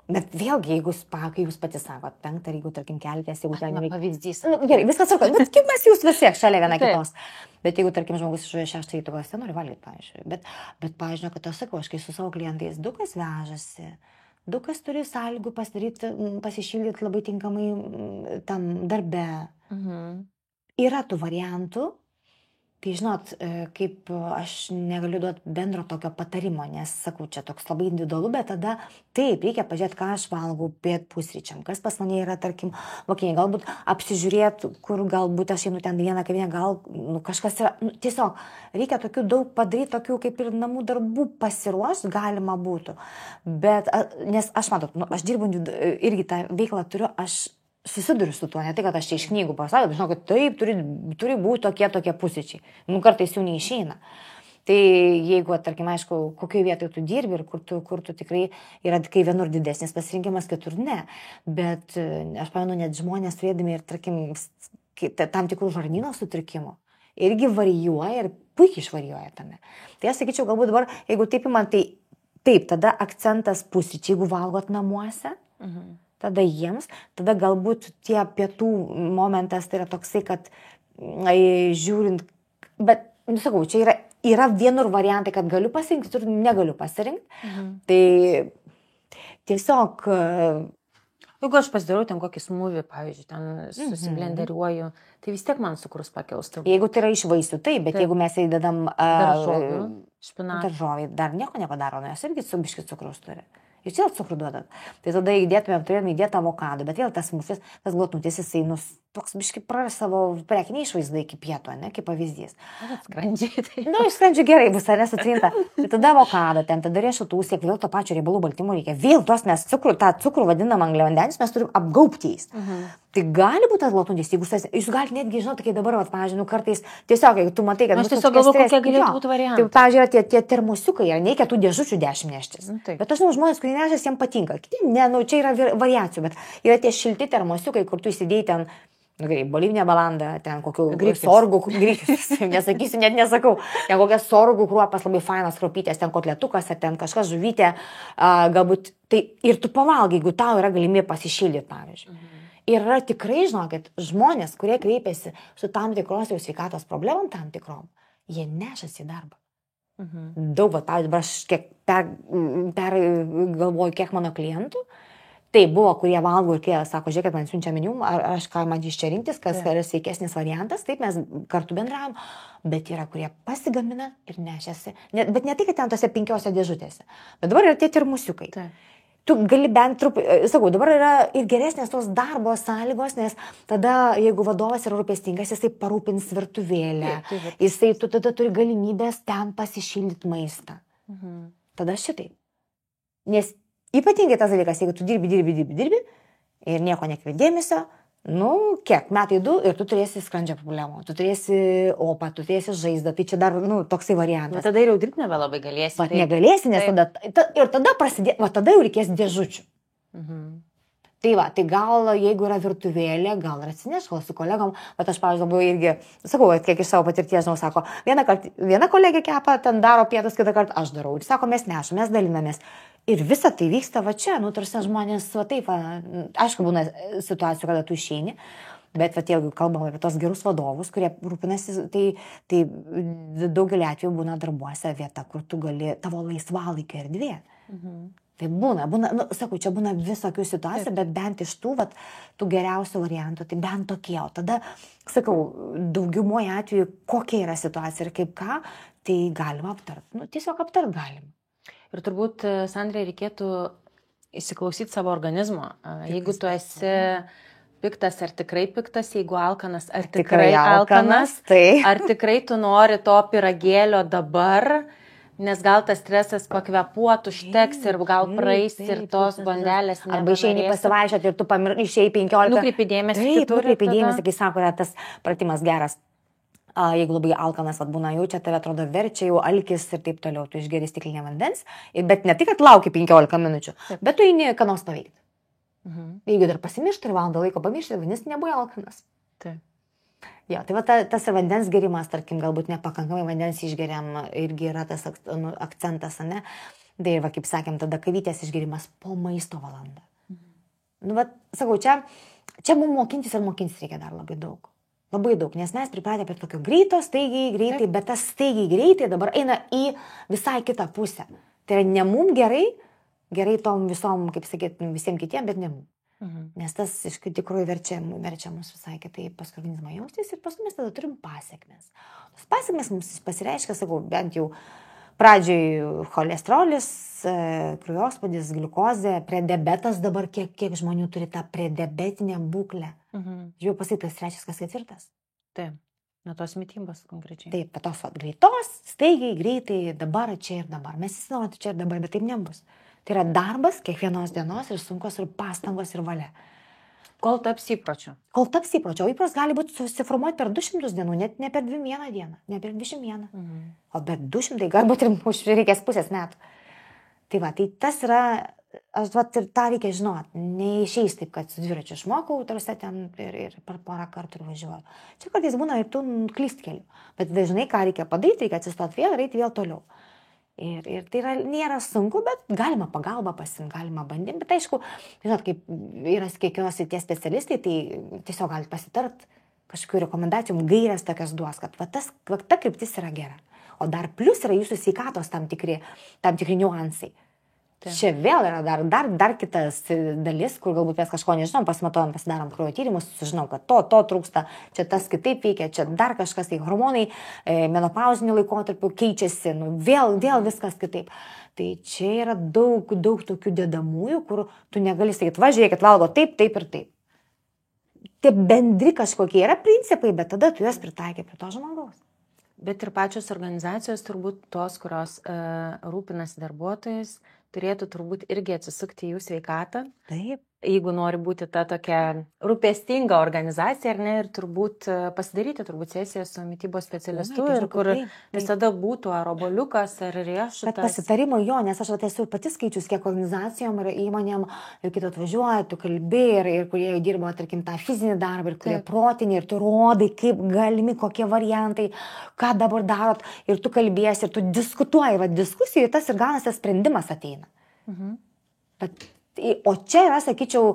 S2: Bet vėlgi, jeigu jūs patys sakot, 5, jeigu, tarkim, kelitės, jeigu ten
S1: pavyzdys.
S2: Gerai, viskas sakot, bet kaip mes jūs vis tiek šalia viena kitos. Bet jeigu, tarkim, žmogus išvažiuoja 6 ryto, jis nori valgyti, pavyzdžiui. Bet pavyzdžiui, kad aš sakau, aš kai su savo klientais, dukas vežasi. Dukas turi sąlygų pasišildyti labai tinkamai tam darbe. Yra tų variantų, Tai žinot, kaip aš negaliu duoti bendro tokio patarimo, nes sakau, čia toks labai individualu, bet tada taip, reikia pažiūrėti, ką aš valgau pusryčiam, kas pas mane yra, tarkim, vakarienė, galbūt apsižiūrėti, kur galbūt aš einu ten vieną kavinę, gal kažkas yra, tiesiog reikia tokių daug padaryti, tokių kaip ir namų darbų pasiruošti galima būtų, bet, nes aš matot, aš dirbu irgi tą veiklą turiu, aš susiduriu su tuo, ne tai, kad aš čia iš knygų pasakau, žinau, kad taip, turi būti tokie pusryčiai. Kartais jų neišeina. Tai jeigu, tarkim, aišku, kokioje vietoje tu dirbi ir kur tu tikrai yra, kai vienur didesnis pasirinkimas, kitur ne. Bet aš pamenu, net žmonės turėdami ir, tarkim, tam tikrų žarnyno sutrikimų irgi varijuoja ir puikiai išvarijuoja tame. Tai aš sakyčiau, galbūt dabar, jeigu taip man, tai taip, tada akcentas pusryčiai, jeigu valgot namuose. Tada jiems, tada galbūt tie pietų momentas tai yra toksai, kad žiūrint, bet, sakau, čia yra vienur variantai, kad galiu pasirinkti, ir negaliu pasirinkti. Tai tiesiog...
S1: Jeigu aš pasidarau ten kokį smūvį, pavyzdžiui, ten susiblenderiuoju, tai vis tiek man cukrus pakils.
S2: Jeigu tai yra iš vaisių, taip, bet jeigu mes įdedam
S1: daržovių, špinatų.
S2: Daržoviai, dar nieko nepadaro, nes irgi biškį cukrus turi. Ir čia cukrų duodat. Tai tada turėjome įdėti avokadą, bet vėl tas smūfis, tas glotnutis, jisai toks biškai praras savo prekinį išvaizdą iki pieto, ne, kaip pavyzdys.
S1: Skrandžiai. Tai...
S2: Skrandžiai gerai bus, nesutrinta. Tai tada avokadą, ten tada riešutų, siek vėl to pačio riebalų baltymų reikia. Vėl tos mes tą cukrų vadinam angliavandenis, mes turim apgaubti jais. Tai gali būti tas glotnutis, jeigu jūs galite netgi, žinot, kai dabar, pavyzdžiui, kartais tiesiog, jeigu tu matai, kad...
S1: Aš tiesiog galvoju, kokie galėtų būti variantai.
S2: Tai, pavyzdžiui, tie termosiukai, nereikia tų dėžučių 10 neštis. Bet aš žinau, žmonės, kurie nešęs, jiems patinka. Kiti, čia yra variacijų, bet yra tie šilti termosiukai, kur tu įsidėjai ten, bolivinę balandą, ten kokių sorgų, nesakysiu, net nesakau, ten kokias sorgų kruopas, labai fainas kruopytės, ten kotletukas, ar ten kažkas žuvytė, galbūt, tai ir tu pavalgai, jeigu tau yra galimybė pasišildyti, pavyzdžiui. Ir yra tikrai, žinokit, žmonės, kurie kreipiasi su tam tikros jau sveikatos problemom, tam tikrom, jie nešasi į darbą. Daug, pavyzdžiui, aš kiek galvoju, kiek mano klientų, tai buvo, kurie valgo ir kurie sako, žiūrėkit, man siunčia meniu, ar aš ką man iš čia rinktis, kas yra sveikesnis variantas, taip mes kartu bendravom, bet yra, kurie pasigamina ir nešasi, bet ne tai, kad ten tose 5 dėžutėse, bet dabar yra tie termosiukai. Tu gali bent sakau, dabar yra ir geresnės tos darbo sąlygos, nes tada, jeigu vadovas yra rūpestingas, jisai parūpins virtuvėlę, jisai tu tada turi galimybės ten pasišildyti maistą. Tada šitai. Nes ypatingai tas dalykas, jeigu tu dirbi ir nieko nekreipi dėmesio, kiek, metai 2 ir tu turėsi skrandžio problemų, tu turėsi opą, tu turėsi žaizdą, tai čia dar, toksai variantas.
S1: Bet tada jau dirbti nebelabai galėsi.
S2: Bet negalėsi, nes tada prasidės, tada jau reikės dėžučių. Tai va, tai gal, jeigu yra virtuvėlė, gal ir atsineš, gal su kolegom, bet aš, pavyzdžiui, labai irgi, sakau, kiek iš savo patirties, žinau, sako, viena kolegė kepa, ten daro pietus, kitą kartą aš darau. Ir sako, mes nešam, mes dalinamės. Ir visa tai vyksta va čia, tarsi žmonės, va taip, aišku, būna situacijų, kada tu išeini, bet va, jeigu kalbam apie tos gerus vadovus, kurie rūpinasi, tai daugelį atvejų būna darbuose vieta, kur tu gali, tavo laisvalaikio erdvė. Tai būna, sakau, čia būna visokių situacijų, bet bent iš tų geriausių variantų, tai bent tokie. O tada, sakau, daugiumoje atveju, kokia yra situacija ir kaip ką, tai galima aptart. Tiesiog aptart galima.
S1: Ir turbūt, Sandrai, reikėtų įsiklausyti savo organizmo. Jeigu tu esi piktas, ar tikrai piktas, jeigu alkanas, ar tikrai alkanas, ar tikrai tu nori to pyragėlio dabar, nes gal tas stresas pakvepuot užteks ir gal praeis ir tos bandelės nebenorėsi.
S2: Arba išeini pasivaikščioti ir tu išėjai 15.
S1: Nukreipi dėmesį kitur.
S2: Nukreipi dėmesį, kai sako, yra tas pratimas geras. Jeigu labai alkanas būna, jaučia, tave atrodo verčia, jau alkis ir taip toliau, tu išgeri stiklinę vandens, bet ne tik, kad lauki 15 minučių, bet tu eini ką nors paveikti. Jeigu dar pasimiršti ir valandą laiko pamiršti, vadinasi, nebuvai alkanas. Jo, tai va tas vandens gerimas, tarkim, galbūt nepakankamai vandens išgeriam, irgi yra tas akcentas, ne? Tai ir va, kaip sakėm, tada kavytės išgerimas po maisto valandą. Sakau, čia mums mokintis reikia dar labai daug. Labai daug, nes mes pripratę prie tokio greito, staigiai, greitai, bet tas staigiai greitai dabar eina į visai kitą pusę. Tai yra ne mum gerai tom visom, kaip sakyti, visiems kitiem, bet ne mum. Nes tas iš tikrųjų verčia mus visai kitaip paskui organizmą jaustis ir paskui mes tada turim pasiekmes. Tos pasiekmes mums pasireiškia, sakau, bent jau pradžioj cholesterolis, kraujospūdis, gliukozė, prediabetas dabar kiek žmonių turi tą prediabetinę būklę. Žiūrėjau pasakytas trečias, kas ketvirtas.
S1: Taip, nuo tos mitybos konkrečiai.
S2: Taip, bet tos greitos, staigiai, greitai, dabar, čia ir dabar. Mes visi norime čia ir dabar, bet taip nebus. Tai yra darbas kiekvienos dienos ir sunkus ir pastangos ir valia.
S1: Kol taps įpročiu.
S2: O įprotis gali būti susiformuoti per 200 dienų, net ne per 21 dieną, ne per 21. O per 200 galbūt ir reikės pusės metų. Tai va, tai tas yra, ir tą reikia žinoti. Neišeis taip, kad su dviračiu išmokau, tarsi ten ir per porą kartų ir važiuoju. Čia kartais būna ir tu klyst keliu. Bet dažnai ką reikia padaryti, reikia atsistoti vėl ir eiti vėl toliau. Ir tai nėra sunku, bet galima pagalbą pasimti, galima bandyti. Bet aišku, žinot, kaip yra kiekvienos tie specialistai, tai tiesiog galite pasitart kažkokių rekomendacijų, gairias tokias duos, kad ta kryptis yra gera. O dar plus yra jūsų sveikatos tam tikri niuansai. Tai. Čia vėl yra dar kitas dalis, kur galbūt mes kažko nežinom, pasimatojom, pasidarom kraujo tyrimus, sužinom, kad to trūksta, čia tas kitaip veikia, čia dar kažkas, tai hormonai menopauziniu laikotarpiu keičiasi, vėl viskas kitaip. Tai čia yra daug tokių dedamųjų, kur tu negali sakyti, žiūrėkit, valgo taip ir taip. Tie bendri kažkokie yra principai, bet tada tu juos pritaikai prie to žmogaus.
S1: Bet ir pačios organizacijos turbūt tos, kurios rūpinasi darbuotojais, turėtų turbūt irgi atsisukti į jų sveikatą.
S2: Taip.
S1: Jeigu nori būti ta tokia rūpestinga organizacija, ar ne, ir turbūt pasidaryti sesiją su mitybos specialistu, ir kur visada būtų ar obuoliukas, ar riešutas.
S2: Bet pasitarimo jo, nes aš esu pati skaičius, kiek organizacijom ir įmonėm ir kito atvažiuoja, tu kalbi ir kurie jau dirba, tarkim, tą fizinį darbą, ir kurie protinį, ir tu rodai, kaip galimi, kokie variantai, ką dabar darot, ir tu kalbėsi, ir tu diskutuoji, diskusijai tas ir gaunasi sprendimas ateina. Bet o čia yra, sakyčiau,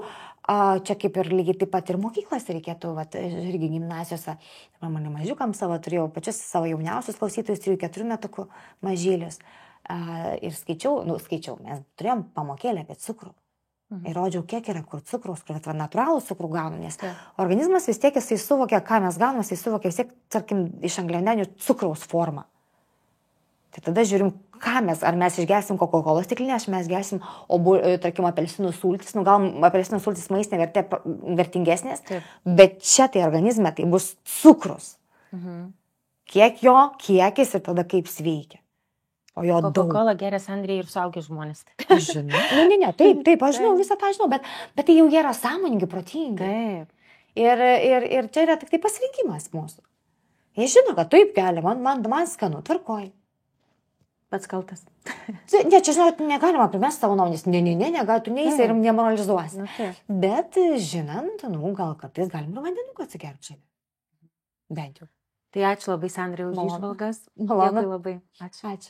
S2: čia kaip ir lygiai taip pat ir mokyklose reikėtų, irgi gimnazijose, mane mažiukams savo turėjau, pačius savo jauniausius klausytojus, 3-4 metukų mažylius. Ir skaičiau, mes turėjom pamokėlę apie cukrų. Ir rodžiau, kiek yra kur cukraus, kur natūralų cukrų gaunam, nes organizmas vis tiek jisai suvokia, ką mes gaunam, jisai suvokia vis tiek, tarkim, iš angliavandenių cukraus formą. Tai tada žiūrim, ar mes išgersim Coca-Cola stiklinę, ar mes gersim, tarkim, apelsinų sultis, gal apelsinų sultis maistinė vertė vertingesnės, bet čia tai organizme tai bus cukrus. Kiek jo, kiekis ir tada kaip sveikia. O jo daug.
S1: Coca-Cola geria Sandrija ir suaugę žmonės.
S2: Aš žinau. Ne, taip, aš žinau, visą tą žinau, bet tai jau yra sąmoningi, protingi. Ir čia yra tik tai pasirinkimas mūsų. Jie žino, kad taip gali, man skanu, tvarkoj.
S1: Pats kaltas.
S2: Ne, čia, žinot, negalima primesti savo nuomonės. Ne, negali, tu neįsi ir nemoralizuosi. Bet, žinant, gal kartais galim ir vandenuką atsigerti. Bent jau.
S1: Tai ačiū labai, Sandrija, už įžvalgas.
S2: Malonu.
S1: Dėkui labai.
S2: Ačiū.